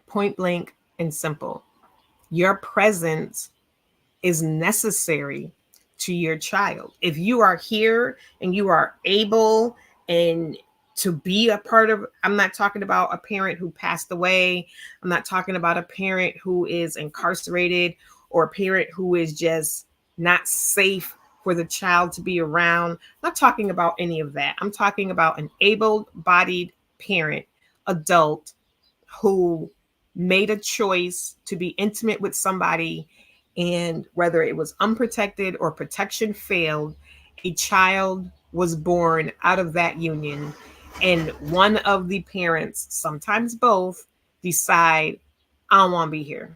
Point blank and simple. Your presence is necessary to your child. If you are here and you are able and to be a part of, I'm not talking about a parent who passed away. I'm not talking about a parent who is incarcerated or a parent who is just not safe for the child to be around. I'm not talking about any of that. I'm talking about an able-bodied parent, adult, who made a choice to be intimate with somebody, and whether it was unprotected or protection failed, a child was born out of that union. And one of the parents, sometimes both, decide, I don't want to be here.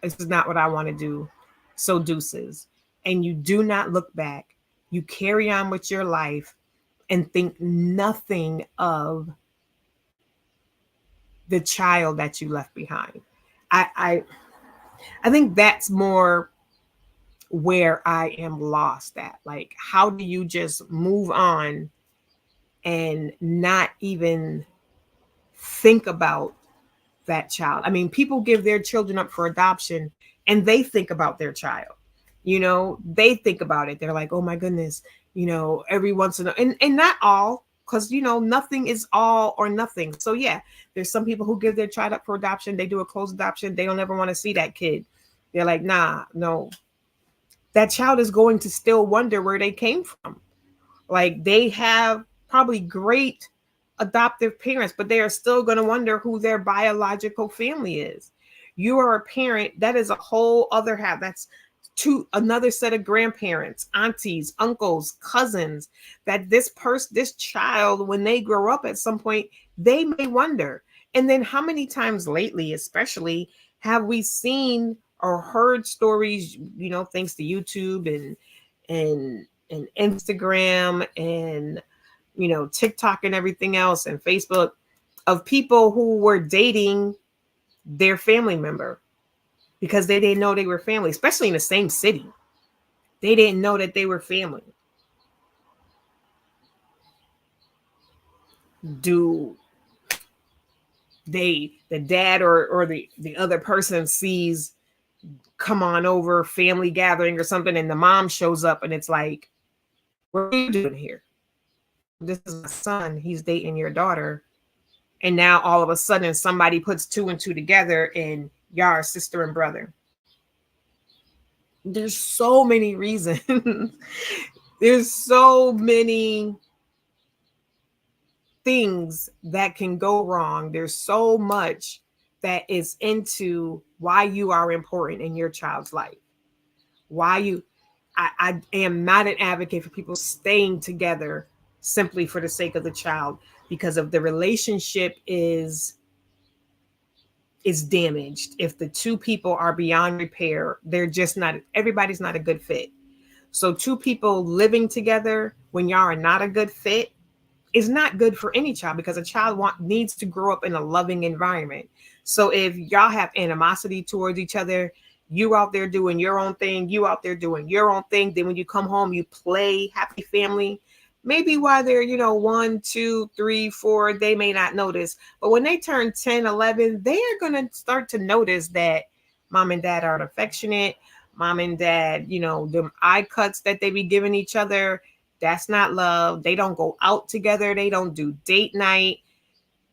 This is not what I want to do. So deuces. And you do not look back. You carry on with your life and think nothing of the child that you left behind. I think that's more where I am lost at. Like, how do you just move on and not even think about that child? I mean, people give their children up for adoption and they think about their child. You know, they think about it. They're like, oh my goodness, you know, every once in a, and not all, because, you know, nothing is all or nothing. So yeah, there's some people who give their child up for adoption. They do a closed adoption. They don't ever want to see that kid. They're like, nah, no. that child is going to still wonder where they came from. Like, they have probably great adoptive parents, but they are still going to wonder who their biological family is. You are a parent, that is a whole other half. That's another set of grandparents, aunties, uncles, cousins, that this child, when they grow up at some point, they may wonder. And then how many times lately, especially, have we seen or heard stories, thanks to YouTube and Instagram and, TikTok and everything else, and Facebook, of people who were dating their family member because they didn't know they were family, especially in the same city. They didn't know that they were family. Do the dad or the other person sees, come on over, family gathering or something, and the mom shows up and it's like, what are you doing here? This is my son. He's dating your daughter. And now all of a sudden somebody puts 2 and 2 together and y'all are sister and brother. There's so many reasons. There's so many things that can go wrong. There's so much that is into why you are important in your child's life. I am not an advocate for people staying together simply for the sake of the child, because if the relationship is damaged, if the two people are beyond repair, everybody's not a good fit. So 2 people living together when y'all are not a good fit is not good for any child, because a child needs to grow up in a loving environment. So if y'all have animosity towards each other, you out there doing your own thing, you out there doing your own thing, then when you come home, you play happy family. Maybe while they're, 1, 2, 3, 4, they may not notice. But when they turn 10, 11, they are going to start to notice that mom and dad aren't affectionate. Mom and dad, them eye cuts that they be giving each other, that's not love. They don't go out together. They don't do date night.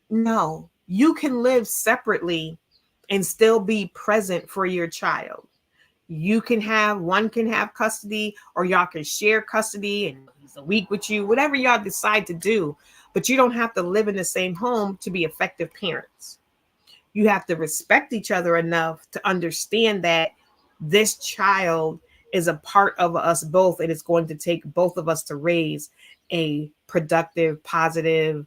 No, you can live separately and still be present for your child. One can have custody, or y'all can share custody and he's a week with you, whatever y'all decide to do. But you don't have to live in the same home to be effective parents. You have to respect each other enough to understand that this child is a part of us both, and it's going to take both of us to raise a productive, positive,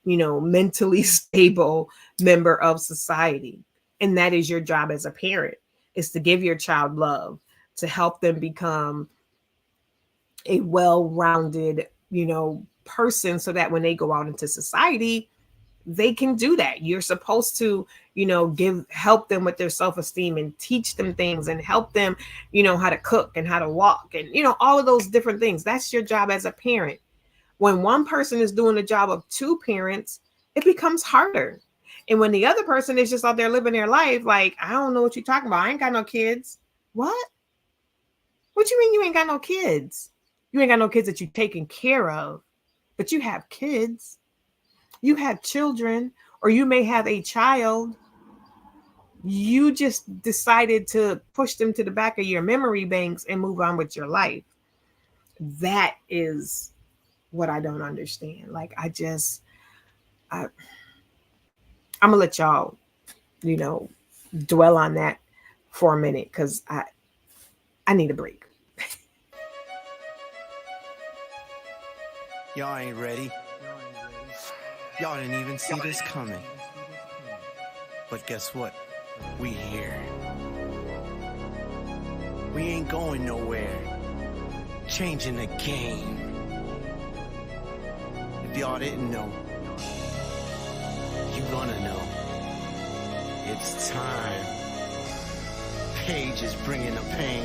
mentally stable member of society. And that is your job as a parent, is to give your child love, to help them become a well-rounded, person, so that when they go out into society, they can do that. You're supposed to, help them with their self-esteem and teach them things and help them, how to cook and how to walk and, all of those different things. That's your job as a parent. When one person is doing the job of 2 parents, it becomes harder. And when the other person is just out there living their life, like, I don't know what you're talking about. I ain't got no kids. What? What you mean you ain't got no kids? You ain't got no kids that you're taking care of, but you have kids. You have children, or you may have a child. You just decided to push them to the back of your memory banks and move on with your life. That is what I don't understand. Like, I'm gonna let y'all, dwell on that for a minute, because I need a break. Y'all ain't ready. Y'all didn't even see this coming. But guess what? We here. We ain't going nowhere. Changing the game. If y'all didn't know, you gonna know. It's time. Paige is bringing the pain.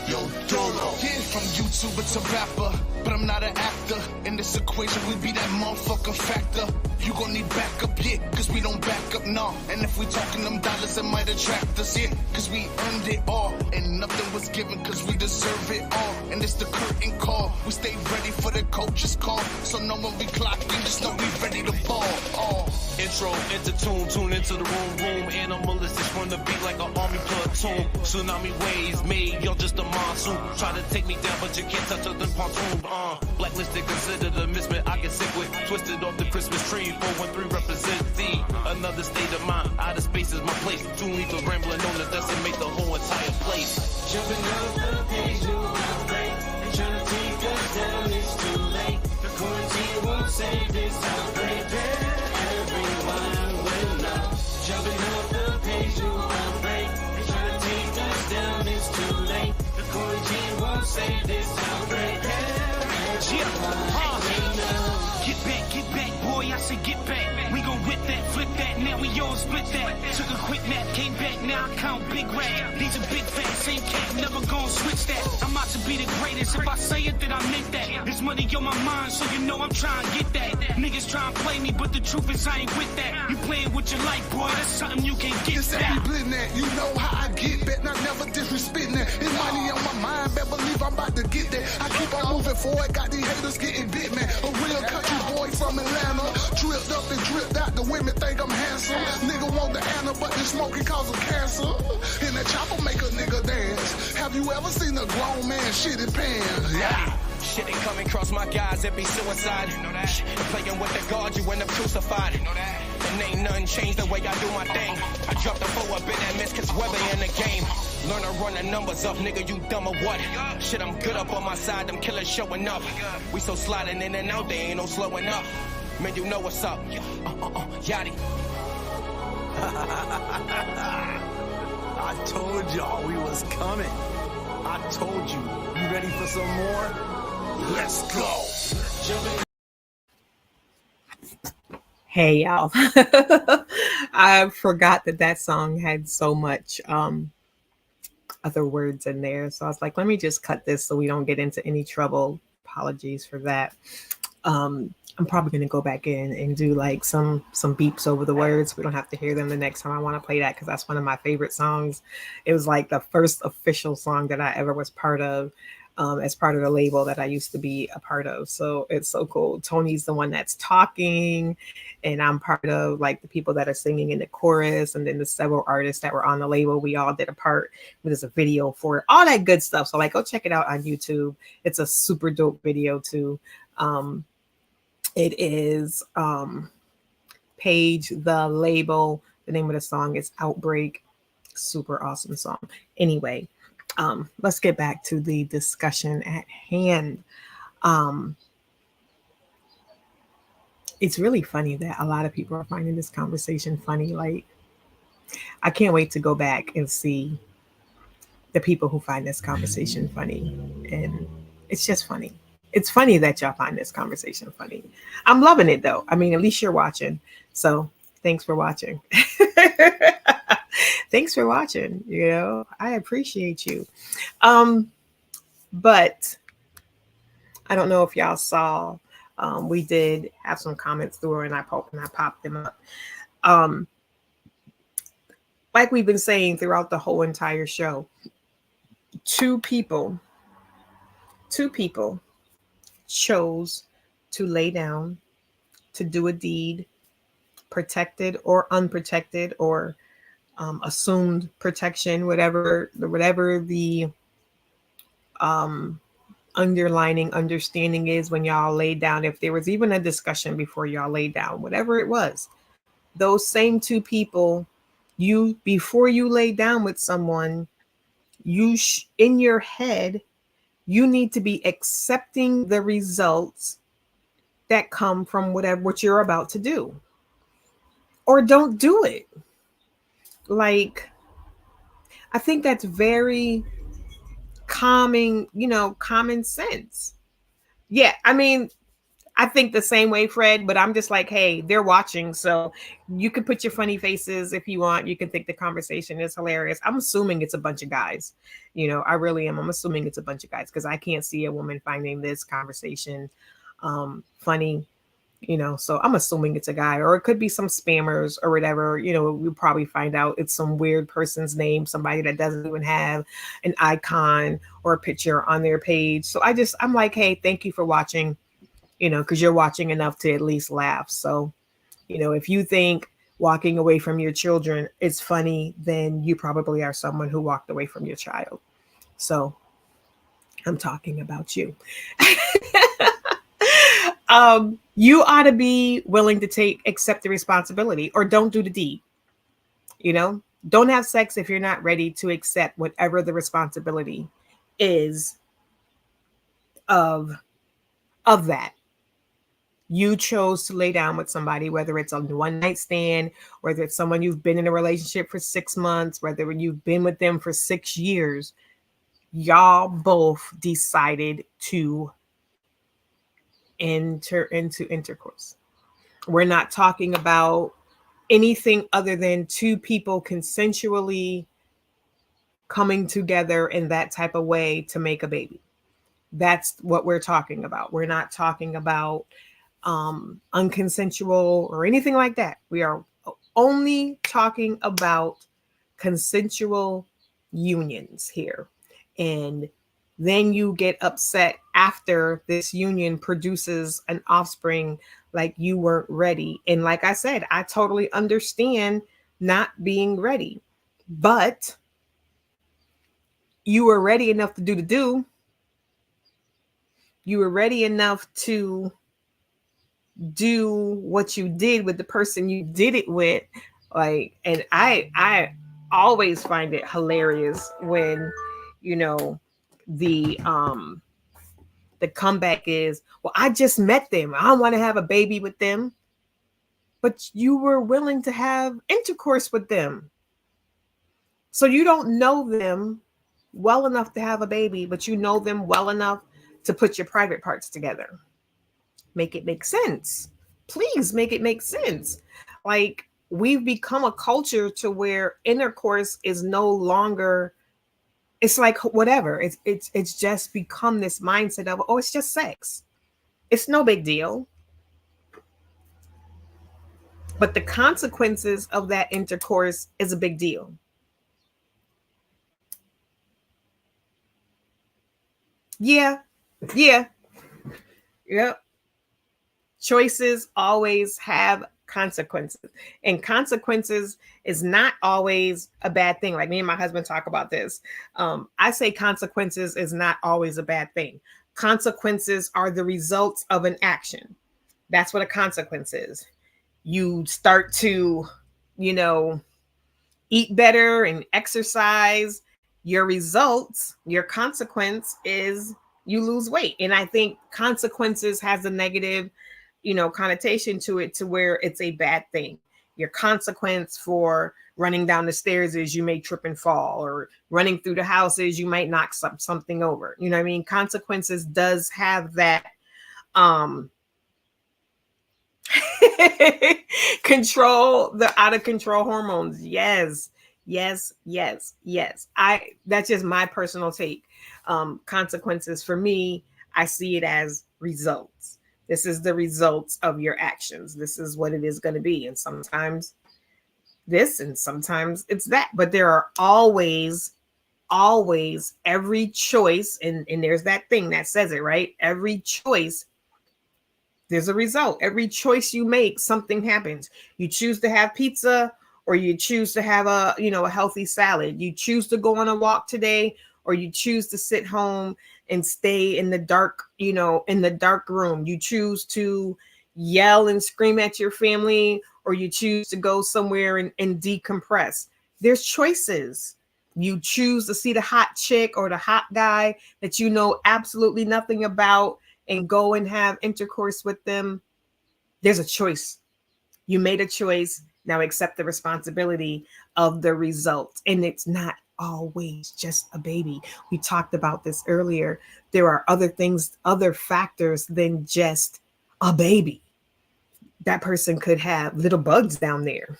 Yo, Dolo. Yeah, from YouTuber to rapper, but I'm not an actor. In this equation, we be that motherfucking factor. You gon' need backup, yeah, cause we don't back up, nah. And if we talking them dollars, it might attract us, yeah, cause we earned it all. And nothing was given cause we deserve it all. And it's the curtain call. We stay ready for the coach's call. So know when we clock in, just know we ready to ball. Oh. Intro, into tune into the room. Animalistic run the beat like an army platoon. Tsunami waves made, y'all just a monsoon. Try to take me down, but you can't touch us in pontoon. Blacklisted, considered a misfit. I get sick with, twisted off the Christmas tree. 413 represent thee. Another state of mind, outer space is my place. Too lethal rambling on to decimate the whole entire place. Jumping off the page, new outbreak. They trying to take us down, it's too late. The quarantine won't save this outbreak. Everyone will know. Jumping off the page, new outbreak. They trying to take us down, it's too late. The quarantine won't save this outbreak. Get back, boy, I said get back. We gon' whip that, flip that, now we all split that. Took a quick nap, came back, now I count big rap. These are big fat, same cat, never gon' switch that. I'm out to be the greatest, if I say it, then I meant that. This money on my mind, so you know I'm trying to get that. Niggas trying to play me, but the truth is I ain't with that. You playing with your life, boy, that's something you can't get It's back. that that. You know how I get back, not never disrespecting that. It's money on my mind, better believe I'm about to get that. I keep on moving forward, got these haters getting bit, man. A real country boy from Atlanta, dripped up and dripped out. The women think I'm handsome. Nigga want the Anna, but the smoking cause of cancer. And the chopper make a nigga dance. Have you ever seen a grown man shit in pants? Yeah. Shit ain't coming across my guys, it be suicide. You know that? Playing with the guard, you end up crucified. You know that? And ain't nothing changed the way I do my thing. I dropped the four up in that miss, cause weather in the game. Learn to run the numbers up, nigga, you dumb or what? Shit, I'm good up on my side, them killers showing up. We so sliding in and out, they ain't no slowing up. Man, you know what's up. Yachty. I told y'all we was coming. I told you. You ready for some more? Let's go. Hey y'all. I forgot that song had so much other words in there. So I was like, let me just cut this so we don't get into any trouble. Apologies for that. I'm probably going to go back in and do like some beeps over the words. We don't have to hear them the next time I want to play that, because that's one of my favorite songs. It was like the first official song that I ever was part of, as part of the label that I used to be a part of. So it's so cool. Tony's the one that's talking, and I'm part of like the people that are singing in the chorus, and then the several artists that were on the label. We all did a part. There's a video for it, all that good stuff. So like, go check it out on YouTube. It's a super dope video too. It is Page the Label. The name of the song is Outbreak. Super awesome song. Anyway, let's get back to the discussion at hand. It's really funny that a lot of people are finding this conversation funny. Like, I can't wait to go back and see the people who find this conversation funny. And it's just funny. It's funny that y'all find this conversation funny. I'm loving it though. I mean, at least you're watching. So thanks for watching. Thanks for watching. You know, I appreciate you. But I don't know if y'all saw, we did have some comments through and I popped them up. Like we've been saying throughout the whole entire show, two people chose to lay down, to do a deed, protected or unprotected, or assumed protection, whatever the underlining understanding is when y'all laid down. If there was even a discussion before y'all laid down, whatever it was, those same two people, before you lay down with someone, in your head, you need to be accepting the results that come from what you're about to do, or don't do it. Like, I think that's very common sense. Yeah, I mean, I think the same way, Fred, but I'm just like, hey, they're watching. So you can put your funny faces if you want. You can think the conversation is hilarious. I'm assuming it's a bunch of guys. You know, I really am. I'm assuming it's a bunch of guys because I can't see a woman finding this conversation funny. So I'm assuming it's a guy, or it could be some spammers or whatever. We'll probably find out it's some weird person's name, somebody that doesn't even have an icon or a picture on their page. So I'm like, hey, thank you for watching, because you're watching enough to at least laugh. So, if you think walking away from your children is funny, then you probably are someone who walked away from your child. So I'm talking about you. You ought to be willing to accept the responsibility, or don't do the deed. Don't have sex if you're not ready to accept whatever the responsibility is of that. You chose to lay down with somebody, whether it's a one night stand, whether it's someone you've been in a relationship for 6 months, whether you've been with them for 6 years. Y'all both decided to enter into intercourse. We're not talking about anything other than two people consensually coming together in that type of way to make a baby. That's what we're talking about. We're not talking about unconsensual or anything like that. We are only talking about consensual unions here. And then you get upset after this union produces an offspring like you weren't ready. And like I said, I totally understand not being ready, but you were ready enough to do the do. You were ready enough to do what you did with the person you did it with. And I always find it hilarious when, the comeback is, well, I just met them. I don't want to have a baby with them. But you were willing to have intercourse with them. So you don't know them well enough to have a baby, but you know them well enough to put your private parts together. Make it make sense. Please make it make sense. Like, we've become a culture to where intercourse is no longer, it's like whatever. It's just become this mindset of, oh, it's just sex. It's no big deal. But the consequences of that intercourse is a big deal. Yeah. Yep. Choices always have consequences, and consequences is not always a bad thing. Like, me and my husband talk about this. I say consequences is not always a bad thing. Consequences are the results of an action. That's what a consequence is. You start to, eat better and exercise. Your results, your consequence is you lose weight. And I think consequences has a negative, connotation to it, to where it's a bad thing. Your consequence for running down the stairs is you may trip and fall, or running through the house is you might knock something over. You know what I mean? Consequences does have that control, the out of control hormones. Yes. That's just my personal take. Consequences for me, I see it as results. This is the results of your actions. This is what it is going to be. And sometimes this, and sometimes it's that. But there are always every choice. And there's that thing that says it, right? Every choice, there's a result. Every choice you make, something happens. You choose to have pizza, or you choose to have a healthy salad. You choose to go on a walk today, or you choose to sit home and stay in the dark, in the dark room. You choose to yell and scream at your family, or you choose to go somewhere and decompress. There's choices. You choose to see the hot chick or the hot guy that you know absolutely nothing about and go and have intercourse with them. There's a choice. You made a choice. Now accept the responsibility of the result. And it's not always just a baby. We talked about this earlier. There are other things, other factors than just a baby. That person could have little bugs down there.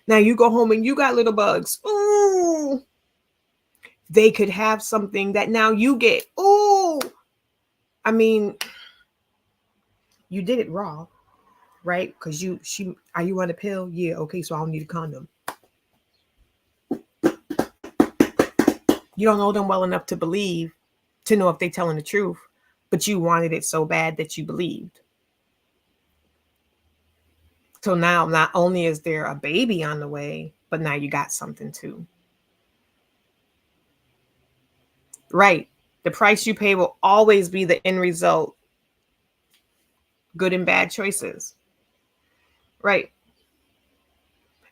Now you go home and you got little bugs. Ooh. They could have something that now you get. Ooh. I mean, You did it raw, right? Because are you on a pill? Yeah, okay, so I don't need a condom. You don't know them well enough to believe, to know if they're telling the truth, but you wanted it so bad that you believed. So now not only is there a baby on the way, but now you got something too. Right. The price you pay will always be the end result. Good and bad choices. Right.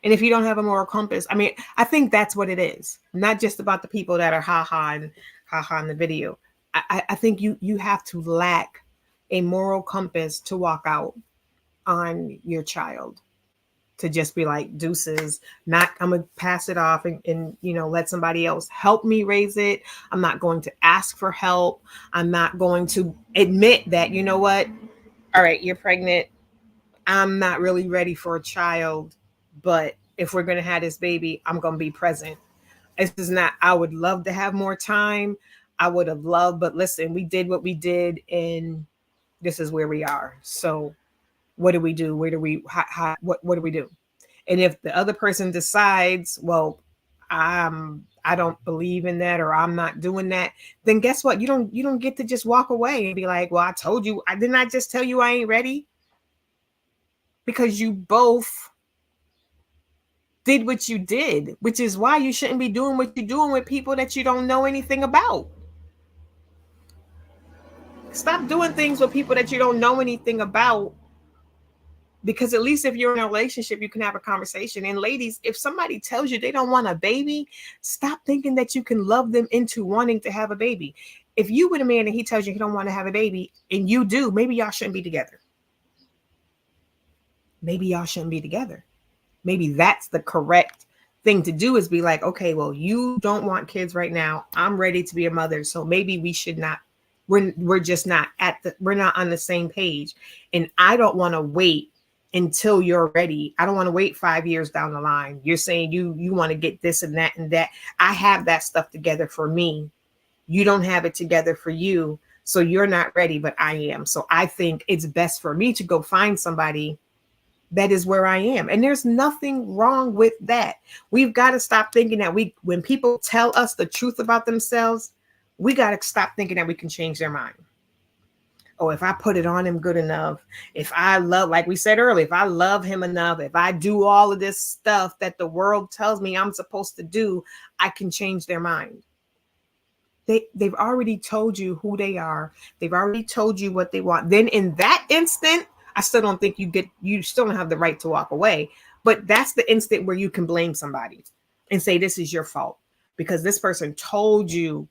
And if you don't have a moral compass, I mean, I think that's what it is. Not just about the people that are ha-ha in the video. I think you have to lack a moral compass to walk out on your child. To just be like, deuces, I'm gonna pass it off and let somebody else help me raise it. I'm not going to ask for help. I'm not going to admit that, you know what? All right, you're pregnant. I'm not really ready for a child, but if we're gonna have this baby, I'm gonna be present. This is not, I would love to have more time. I would have loved, but listen, we did what we did, and this is where we are. So what do we do? Where do we, what do we do? And if the other person decides, well, I don't believe in that, or I'm not doing that, then guess what? You don't get to just walk away and be like, well, I told you, didn't I just tell you I ain't ready? Because you both did what you did, which is why you shouldn't be doing what you're doing with people that you don't know anything about. Stop doing things with people that you don't know anything about. Because at least if you're in a relationship, you can have a conversation. And ladies, if somebody tells you they don't want a baby, stop thinking that you can love them into wanting to have a baby. If you with a man and he tells you he don't want to have a baby and you do, maybe y'all shouldn't be together. Maybe y'all shouldn't be together. Maybe that's the correct thing to do, is be like, okay, well, you don't want kids right now. I'm ready to be a mother. So maybe we should not, we're just not we're not on the same page. And I don't want to wait until you're ready. I don't want to wait 5 years down the line. You're saying you want to get this and that and that. I have that stuff together for me. You don't have it together for you. So you're not ready, but I am. So I think it's best for me to go find somebody that is where I am. And there's nothing wrong with that. We've got to stop thinking that when people tell us the truth about themselves, we got to stop thinking that we can change their mind. Oh, if I put it on him good enough, if I love, like we said earlier, if I love him enough, if I do all of this stuff that the world tells me I'm supposed to do, I can change their mind. They've already told you who they are. They've already told you what they want. Then in that instant, I still don't think you still don't have the right to walk away. But that's the instant where you can blame somebody and say, this is your fault because this person told you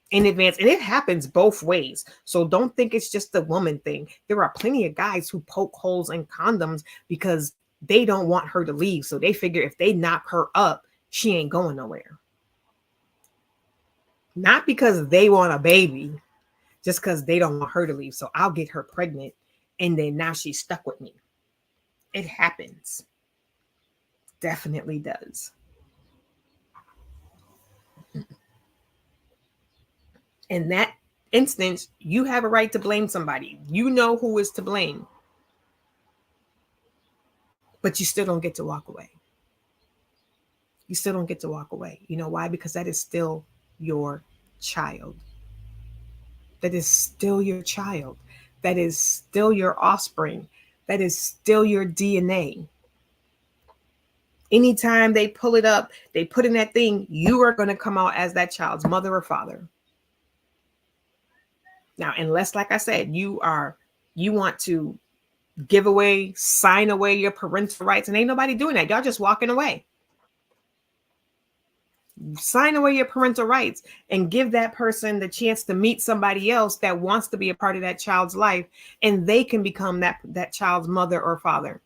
in advance. And it happens both ways. So don't think it's just a woman thing. There are plenty of guys who poke holes in condoms because they don't want her to leave. So they figure if they knock her up, she ain't going nowhere. Not because they want a baby, just because they don't want her to leave. So I'll get her pregnant. And then now she's stuck with me. It happens. Definitely does. In that instance, you have a right to blame somebody. You know who is to blame. But you still don't get to walk away. You still don't get to walk away. You know why? Because that is still your child. That is still your child. That is still your offspring. That is still your DNA. Anytime they pull it up, they put in that thing, you are going to come out as that child's mother or father. Now, unless, like I said, you want to give away, sign away your parental rights, and ain't nobody doing that. Y'all just walking away. Sign away your parental rights and give that person the chance to meet somebody else that wants to be a part of that child's life, and they can become that child's mother or father,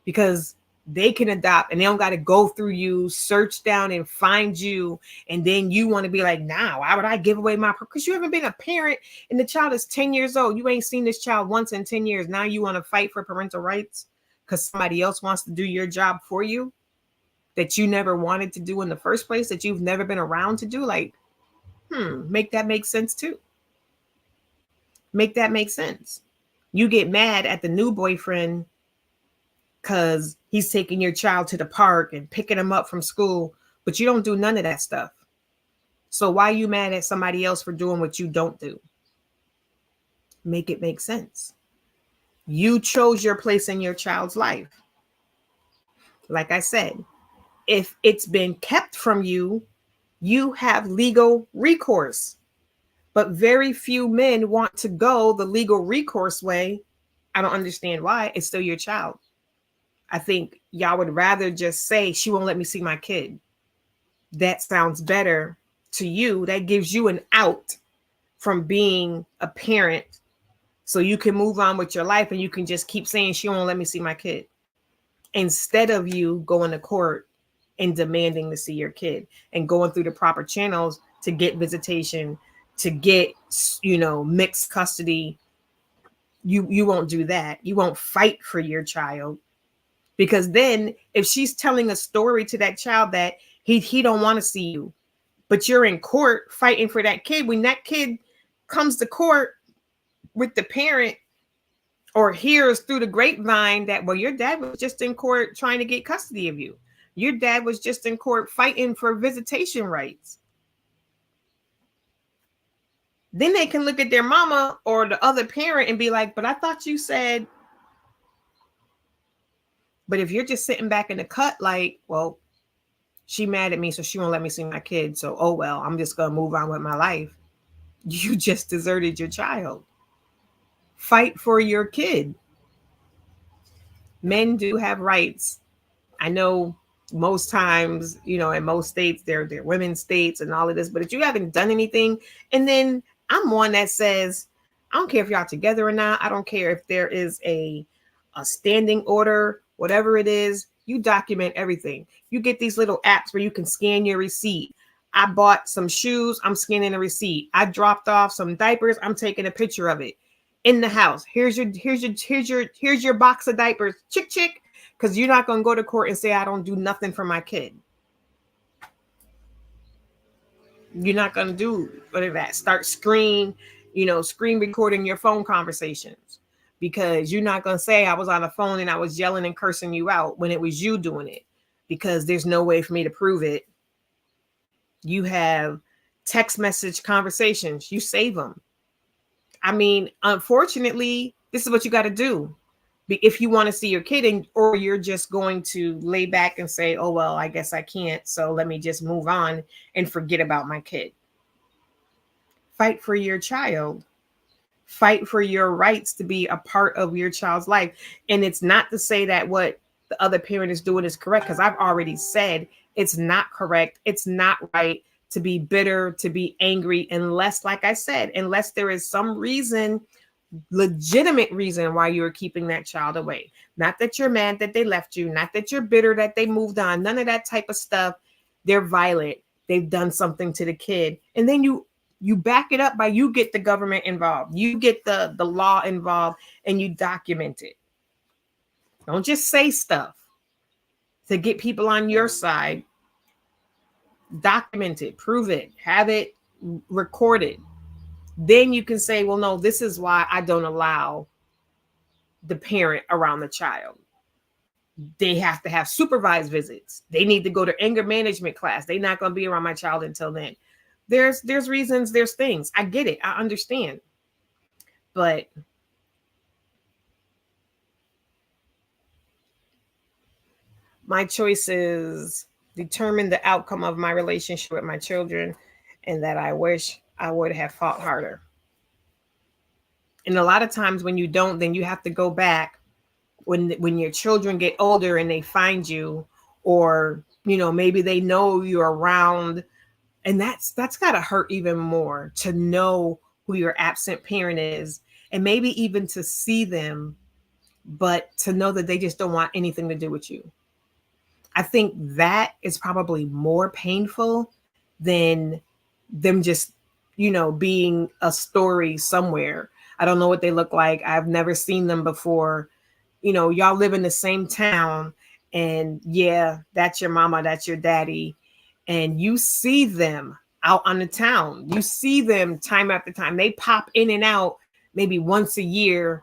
because they can adopt and they don't got to go through you, search down and find you. And then you want to be like, nah, why would I give away because you haven't been a parent and the child is 10 years old. You ain't seen this child once in 10 years. Now you want to fight for parental rights because somebody else wants to do your job for you that you never wanted to do in the first place, that you've never been around to do. Like, make that make sense too. Make that make sense. You get mad at the new boyfriend because he's taking your child to the park and picking him up from school, but you don't do none of that stuff. So why are you mad at somebody else for doing what you don't do? Make it make sense. You chose your place in your child's life. Like I said, if it's been kept from you, you have legal recourse. But very few men want to go the legal recourse way. I don't understand why. It's still your child. I think y'all would rather just say, she won't let me see my kid. That sounds better to you. That gives you an out from being a parent. So you can move on with your life and you can just keep saying, she won't let me see my kid. Instead of you going to court and demanding to see your kid and going through the proper channels to get visitation, to get, mixed custody. You won't do that. You won't fight for your child. Because then if she's telling a story to that child that he don't want to see you, but you're in court fighting for that kid, when that kid comes to court with the parent or hears through the grapevine that, well, your dad was just in court trying to get custody of you. Your dad was just in court fighting for visitation rights. Then they can look at their mama or the other parent and be like, but I thought you said. But if you're just sitting back in the cut, like, well, she mad at me, so she won't let me see my kid. So, oh, well, I'm just going to move on with my life. You just deserted your child. Fight for your kid. Men do have rights. I know most times, in most states, they're women's states and all of this. But if you haven't done anything, and then I'm one that says, I don't care if y'all together or not. I don't care if there is a standing order, whatever it is, you document everything. You get these little apps where you can scan your receipt. I bought some shoes, I'm scanning a receipt. I dropped off some diapers, I'm taking a picture of it. In the house, here's your box of diapers, chick, because you're not gonna go to court and say I don't do nothing for my kid. You're not gonna do whatever that. Start screen recording your phone conversations, because you're not gonna say I was on the phone and I was yelling and cursing you out when it was you doing it, because there's no way for me to prove it. You have text message conversations, you save them. I mean, unfortunately, this is what you got to do if you want to see your kid, or you're just going to lay back and say, oh, well, I guess I can't. So let me just move on and forget about my kid. Fight for your child. Fight for your rights to be a part of your child's life. And it's not to say that what the other parent is doing is correct, because I've already said it's not correct. It's not right to be bitter, to be angry, unless, like I said, unless there is some reason, legitimate reason why you're keeping that child away. Not that you're mad that they left you, not that you're bitter that they moved on, none of that type of stuff. They're violent. They've done something to the kid. And then you back it up by, you get the government involved. You get the law involved and you document it. Don't just say stuff to get people on your side. Document it, prove it, have it recorded. Then you can say, well, no, this is why I don't allow the parent around the child. They have to have supervised visits. They need to go to anger management class. They're not going to be around my child until then. There's reasons, there's things. I get it. I understand. But my choices determine the outcome of my relationship with my children, and that I wish I would have fought harder. And a lot of times when you don't, then you have to go back when your children get older and they find you, or, maybe they know you're around, and that's got to hurt even more to know who your absent parent is, and maybe even to see them, but to know that they just don't want anything to do with you. I think that is probably more painful than them just, being a story somewhere. I don't know what they look like. I've never seen them before. Y'all live in the same town, and yeah, that's your mama, that's your daddy. And you see them out on the town. You see them time after time. They pop in and out maybe once a year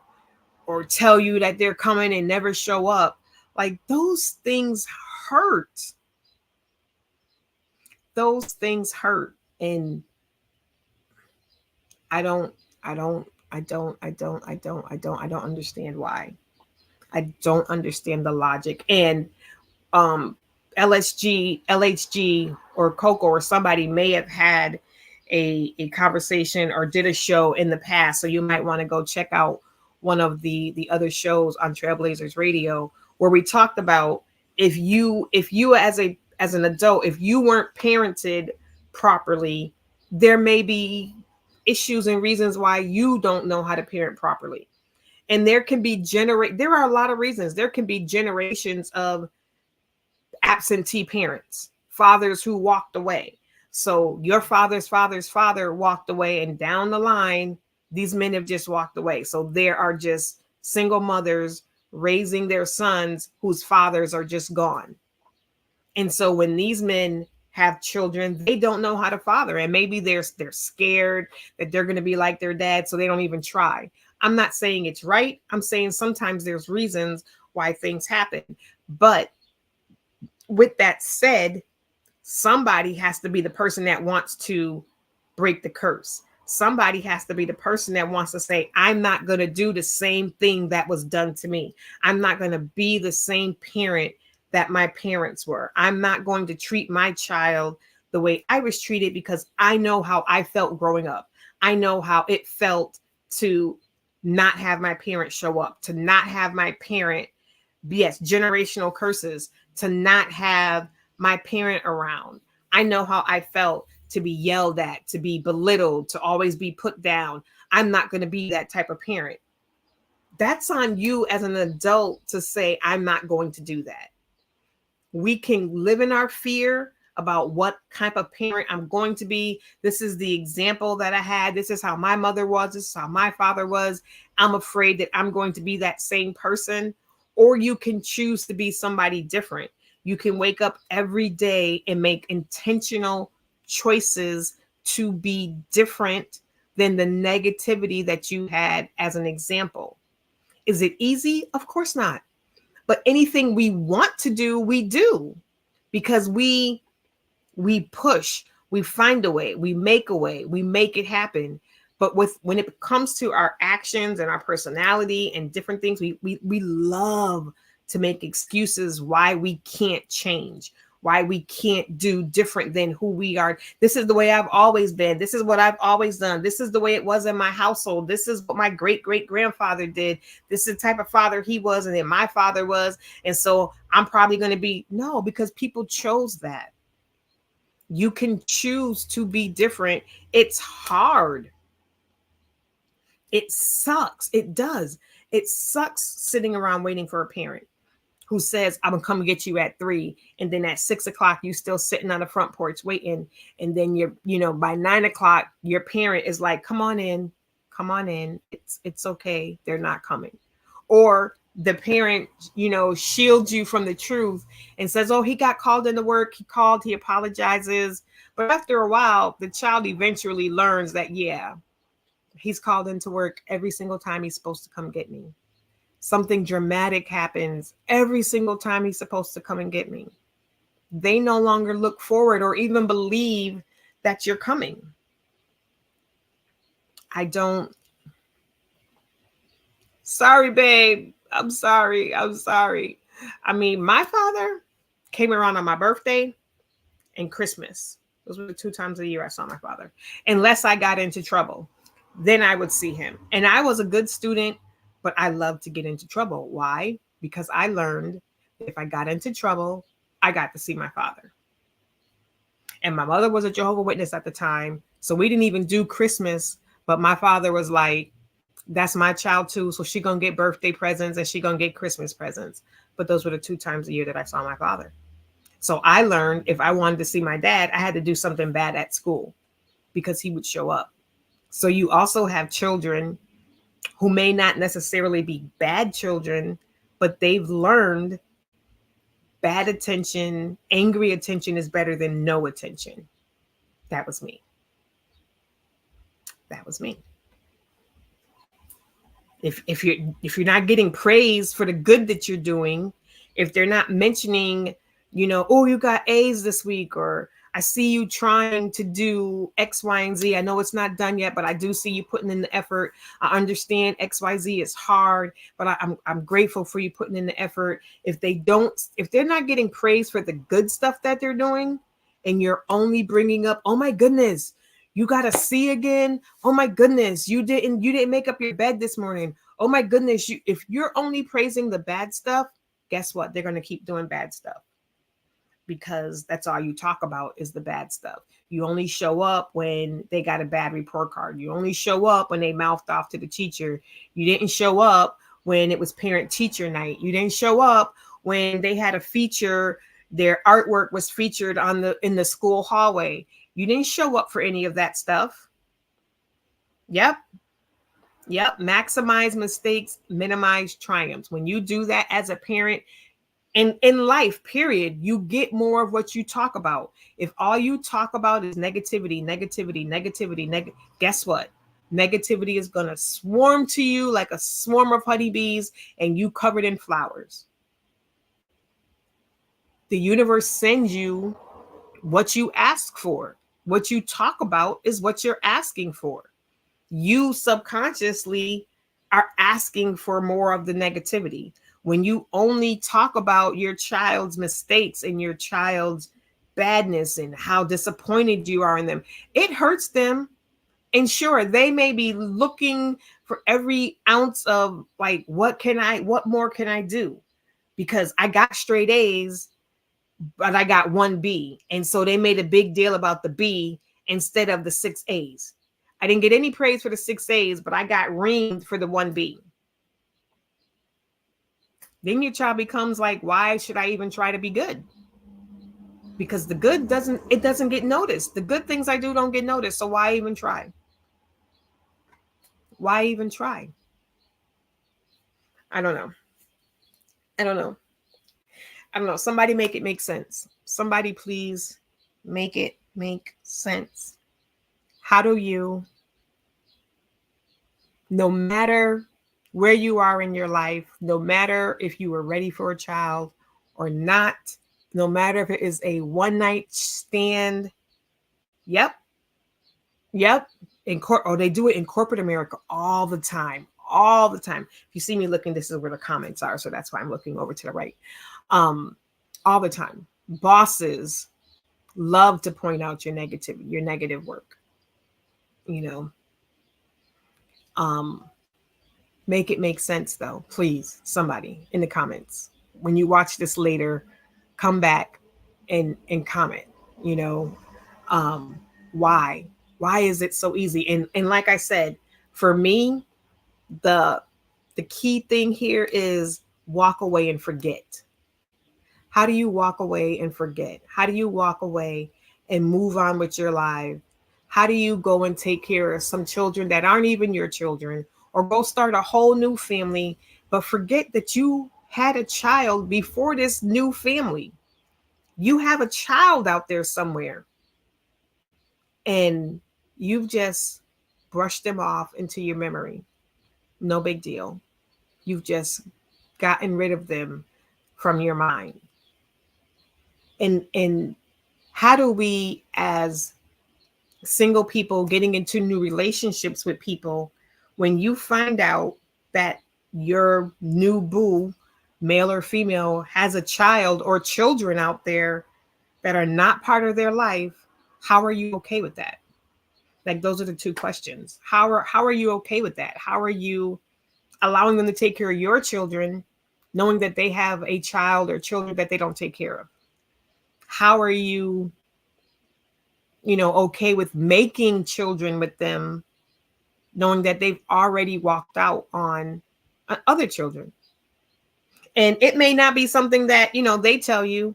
or tell you that they're coming and never show up. Like, those things hurt. Those things hurt. And I don't understand why. I don't understand the logic. And LHG or Coco or somebody may have had a conversation or did a show in the past. So you might want to go check out one of the other shows on Trailblazers Radio, where we talked about if you as an adult, if you weren't parented properly, there may be issues and reasons why you don't know how to parent properly. And there are a lot of reasons. There can be generations of absentee parents, fathers who walked away. So your father's father walked away, and down the line, these men have just walked away. So there are just single mothers raising their sons whose fathers are just gone. And so when these men have children, they don't know how to father, and maybe they're scared that they're going to be like their dad, so they don't even try. I'm not saying it's right. I'm saying sometimes there's reasons why things happen. But with that said, somebody has to be the person that wants to break the curse. Somebody has to be the person that wants to say, I'm not going to do the same thing that was done to me. I'm not going to be the same parent that my parents were. I'm not going to treat my child the way I was treated, because I know how I felt growing up. I know how it felt to not have my parent show up, to not have my parent, yes, generational curses, to not have my parent around. I know how I felt to be yelled at, to be belittled, to always be put down. I'm not going to be that type of parent. That's on you as an adult to say, I'm not going to do that. We can live in our fear about what type of parent I'm going to be. This is the example that I had. This is how my mother was. This is how my father was. I'm afraid that I'm going to be that same person. Or you can choose to be somebody different. You can wake up every day and make intentional choices to be different than the negativity that you had as an example. Is it easy? Of course not. But anything we want to do, we do, because we push, we find a way, we make it happen. But when it comes to our actions and our personality and different things, we love to make excuses why we can't change, why we can't do different than who we are. This is the way I've always been. This is what I've always done. This is the way it was in my household. This is what my great-great-grandfather did. This is the type of father he was, and then my father was. And so I'm probably going to be, no, because people chose that. You can choose to be different. It's hard. It sucks. It does. It sucks sitting around waiting for a parent who says, I'm gonna come get you at 3. And then at 6 o'clock, you still sitting on the front porch waiting. And then by 9 o'clock, your parent is like, come on in. It's okay. They're not coming. Or the parent, shields you from the truth and says, oh, he got called into work. He called, he apologizes. But after a while, the child eventually learns that, yeah, he's called into work every single time he's supposed to come get me. Something dramatic happens every single time he's supposed to come and get me. They no longer look forward or even believe that you're coming. Sorry, babe. I'm sorry. I mean, my father came around on my birthday and Christmas. Those were the 2 times a year I saw my father. Unless I got into trouble, then I would see him. And I was a good student, but I loved to get into trouble. Why? Because I learned that if I got into trouble, I got to see my father. And my mother was a Jehovah's Witness at the time. So we didn't even do Christmas. But my father was like, that's my child too. So she gonna get birthday presents and she gonna get Christmas presents. But those were the 2 times a year that I saw my father. So I learned if I wanted to see my dad, I had to do something bad at school because he would show up. So you also have children who may not necessarily be bad children, but they've learned bad attention, angry attention is better than no attention. That was me. If you're not getting praise for the good that you're doing, if they're not mentioning, oh, you got A's this week, or I see you trying to do X, Y, and Z. I know it's not done yet, but I do see you putting in the effort. I understand X, Y, Z is hard, but I'm grateful for you putting in the effort. If they're not getting praise for the good stuff that they're doing, and you're only bringing up, oh my goodness, you got a C again. Oh my goodness, you didn't make up your bed this morning. Oh my goodness, if you're only praising the bad stuff, guess what? They're going to keep doing bad stuff, because that's all you talk about is the bad stuff. You only show up when they got a bad report card. You only show up when they mouthed off to the teacher. You didn't show up when it was parent teacher night. You didn't show up when they had a feature, their artwork was featured in the school hallway. You didn't show up for any of that stuff. Yep. Maximize mistakes, minimize triumphs. When you do that as a parent, and in life, period, you get more of what you talk about. If all you talk about is negativity, guess what? Negativity is going to swarm to you like a swarm of honeybees, and you covered in flowers. The universe sends you what you ask for. What you talk about is what you're asking for. You subconsciously are asking for more of the negativity. When you only talk about your child's mistakes and your child's badness and how disappointed you are in them, it hurts them. And sure, they may be looking for every ounce of like, what more can I do? Because I got straight A's, but I got 1 B. And so they made a big deal about the B instead of the 6 A's. I didn't get any praise for the 6 A's, but I got reamed for the 1 B. Then your child becomes like, why should I even try to be good? Because the good doesn't get noticed. The good things I do don't get noticed. So why even try? Why even try? I don't know. Somebody make it make sense. Somebody please make it make sense. How do you, no matter where you are in your life, no matter if you were ready for a child or not, no matter if it is a one-night stand, yep. They do it in corporate America all the time. If you see me looking, this is where the comments are, so that's why I'm looking over to the right. All the time. Bosses love to point out your negative work. Make it make sense though. Please, somebody in the comments. When you watch this later, come back and comment, why is it so easy? And like I said, for me, the key thing here is walk away and forget. How do you walk away and forget? How do you walk away and move on with your life? How do you go and take care of some children that aren't even your children, or go start a whole new family, but forget that you had a child before this new family? You have a child out there somewhere, and you've just brushed them off into your memory. No big deal. You've just gotten rid of them from your mind. And how do we, as single people getting into new relationships with people, when you find out that your new boo, male or female, has a child or children out there that are not part of their life, how are you okay with that? Like, those are the two questions. How are you okay with that? How are you allowing them to take care of your children, knowing that they have a child or children that they don't take care of? How are you, okay with making children with them, knowing that they've already walked out on other children? And it may not be something that, they tell you,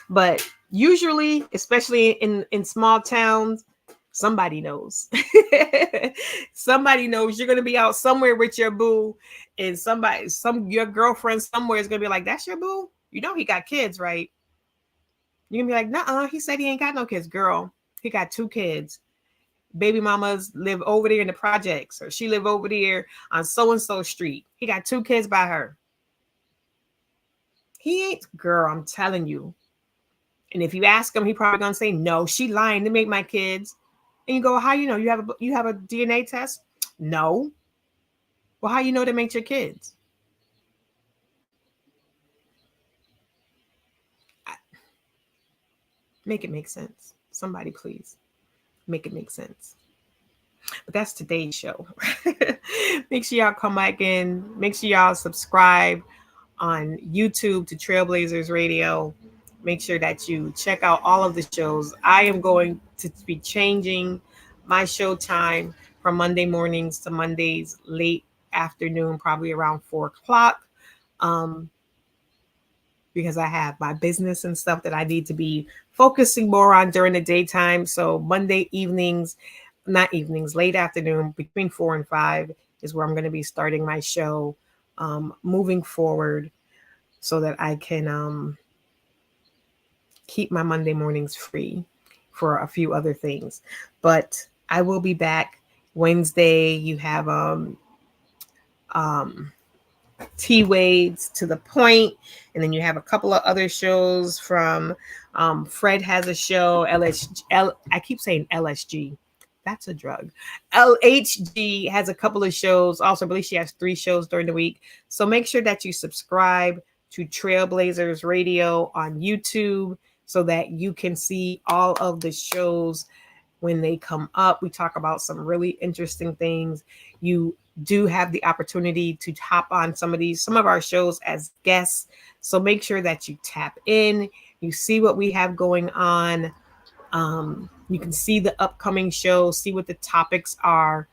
but usually, especially in small towns, somebody knows. Somebody knows you're going to be out somewhere with your boo, and your girlfriend somewhere is going to be like, that's your boo? He got kids, right? You're going to be like, nuh-uh, he said he ain't got no kids. Girl, he got 2 kids. baby mamas live over there in the projects, or she live over there on so-and-so street. He got 2 kids by her. He ain't, girl, I'm telling you. And if you ask him, he probably gonna say, no, she lying to make my kids. And you go, how you know? You have a DNA test? No. Well, how you know they make your kids? Make it make sense. Somebody please make it make sense. But that's today's show. Make sure y'all come back in. Make sure y'all subscribe on YouTube to Trailblazers Radio. Make sure that you check out all of the shows. I am going to be changing my show time from Monday mornings to Mondays late afternoon, probably around 4 o'clock. Because I have my business and stuff that I need to be focusing more on during the daytime. So Monday evenings, not evenings, late afternoon, between 4 and 5 is where I'm going to be starting my show moving forward, so that I can keep my Monday mornings free for a few other things. But I will be back Wednesday. You have T-Wades to the Point, and then you have a couple of other shows from Fred has a show, I keep saying LSG, that's a drug. LHG has a couple of shows also. I believe she has 3 shows during the week. So make sure that you subscribe to Trailblazers Radio on YouTube so that you can see all of the shows when they come up. We talk about some really interesting things. You do have the opportunity to hop on some of our shows as guests. So make sure that you tap in, you see what we have going on. You can see the upcoming shows, see what the topics are.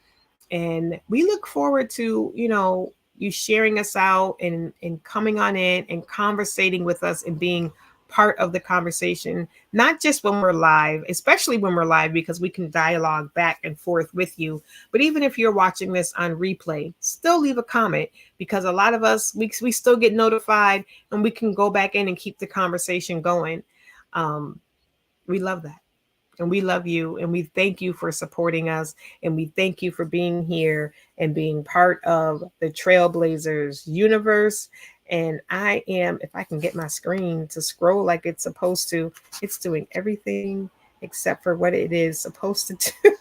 And we look forward to, you sharing us out and coming on in and conversating with us and being part of the conversation, not just when we're live, especially when we're live, because we can dialogue back and forth with you. But even if you're watching this on replay, still leave a comment, because a lot of us, we still get notified and we can go back in and keep the conversation going. We love that. And we love you. And we thank you for supporting us. And we thank you for being here and being part of the Trailblazers universe. And I am, if I can get my screen to scroll like it's supposed to, it's doing everything except for what it is supposed to do.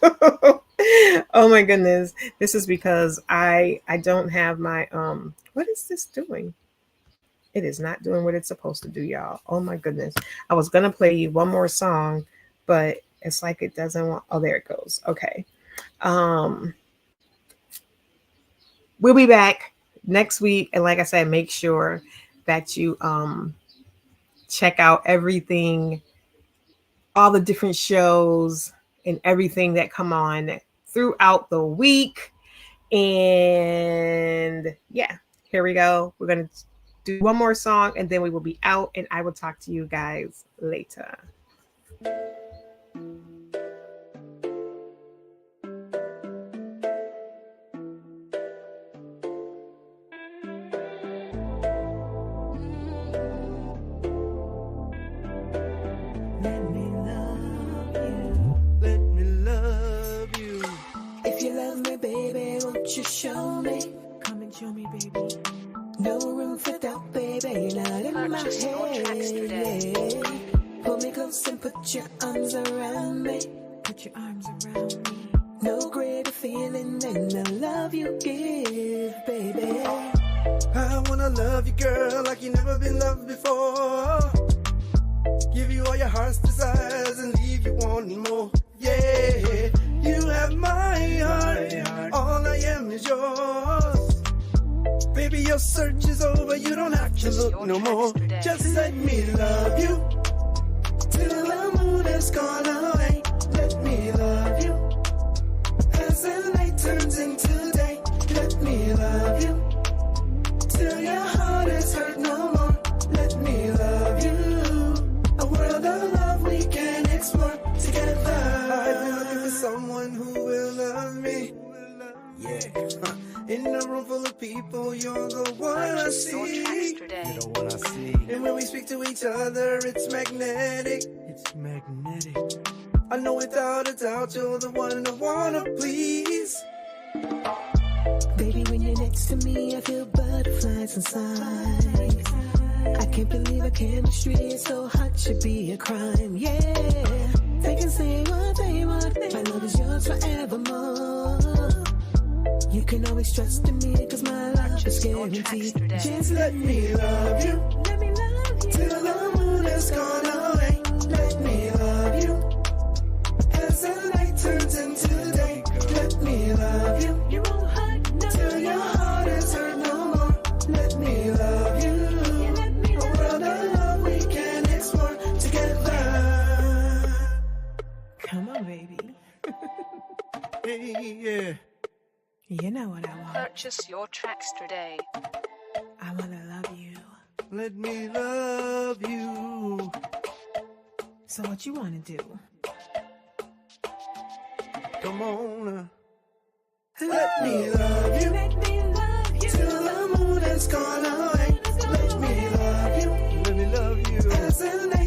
Oh my goodness. This is because I don't have my, what is this doing? It is not doing what it's supposed to do, y'all. Oh my goodness. I was going to play you one more song, but it's like it doesn't want, oh, there it goes. Okay. We'll be back next week. And like I said, make sure that you check out everything, all the different shows and everything that come on throughout the week. And yeah, here we go. We're going to do one more song and then we will be out, and I will talk to you guys later. You show me, come and show me, baby. No room for doubt, baby. Not in my head. Pull me close and put your arms around me. Put your arms around me. No greater feeling than the love you give, baby. I wanna love you, girl, like you never been loved before. Give you all your heart's desires and leave you wanting more. Yeah, you have my heart. All I am is yours. Baby, your search is over. You don't have to look no more. Just let me love you till the mood has gone away. Let me love you as the night turns into day. Let me love you till your heart is hurt no more. Let me love you. A world of love we can explore together. I've been looking for someone who will love me. Yeah. In a room full of people, you're the one I see. You're the one I see. And when we speak to each other, it's magnetic. It's magnetic. I know without a doubt you're the one I wanna please. Baby, when you're next to me, I feel butterflies inside. I can't believe our chemistry is so hot, should be a crime, yeah. They can say what they want, my love is yours forevermore. You can always trust in me, cause my love is guaranteed. Just let me love you, Let me love you till the moon has gone away. Let me love you, as the night turns into day. Let me love you, You won't hurt no till your heart is hurt no more. Let me love you, Let me a world of love we can explore together. Come on, baby. Hey, yeah. You know what I want. Purchase your tracks today. I want to love you. Let me love you. So what you want to do? Come on. Let me love you, Let me love you till the moon has gone away. Let me love you, Let me love you. as the night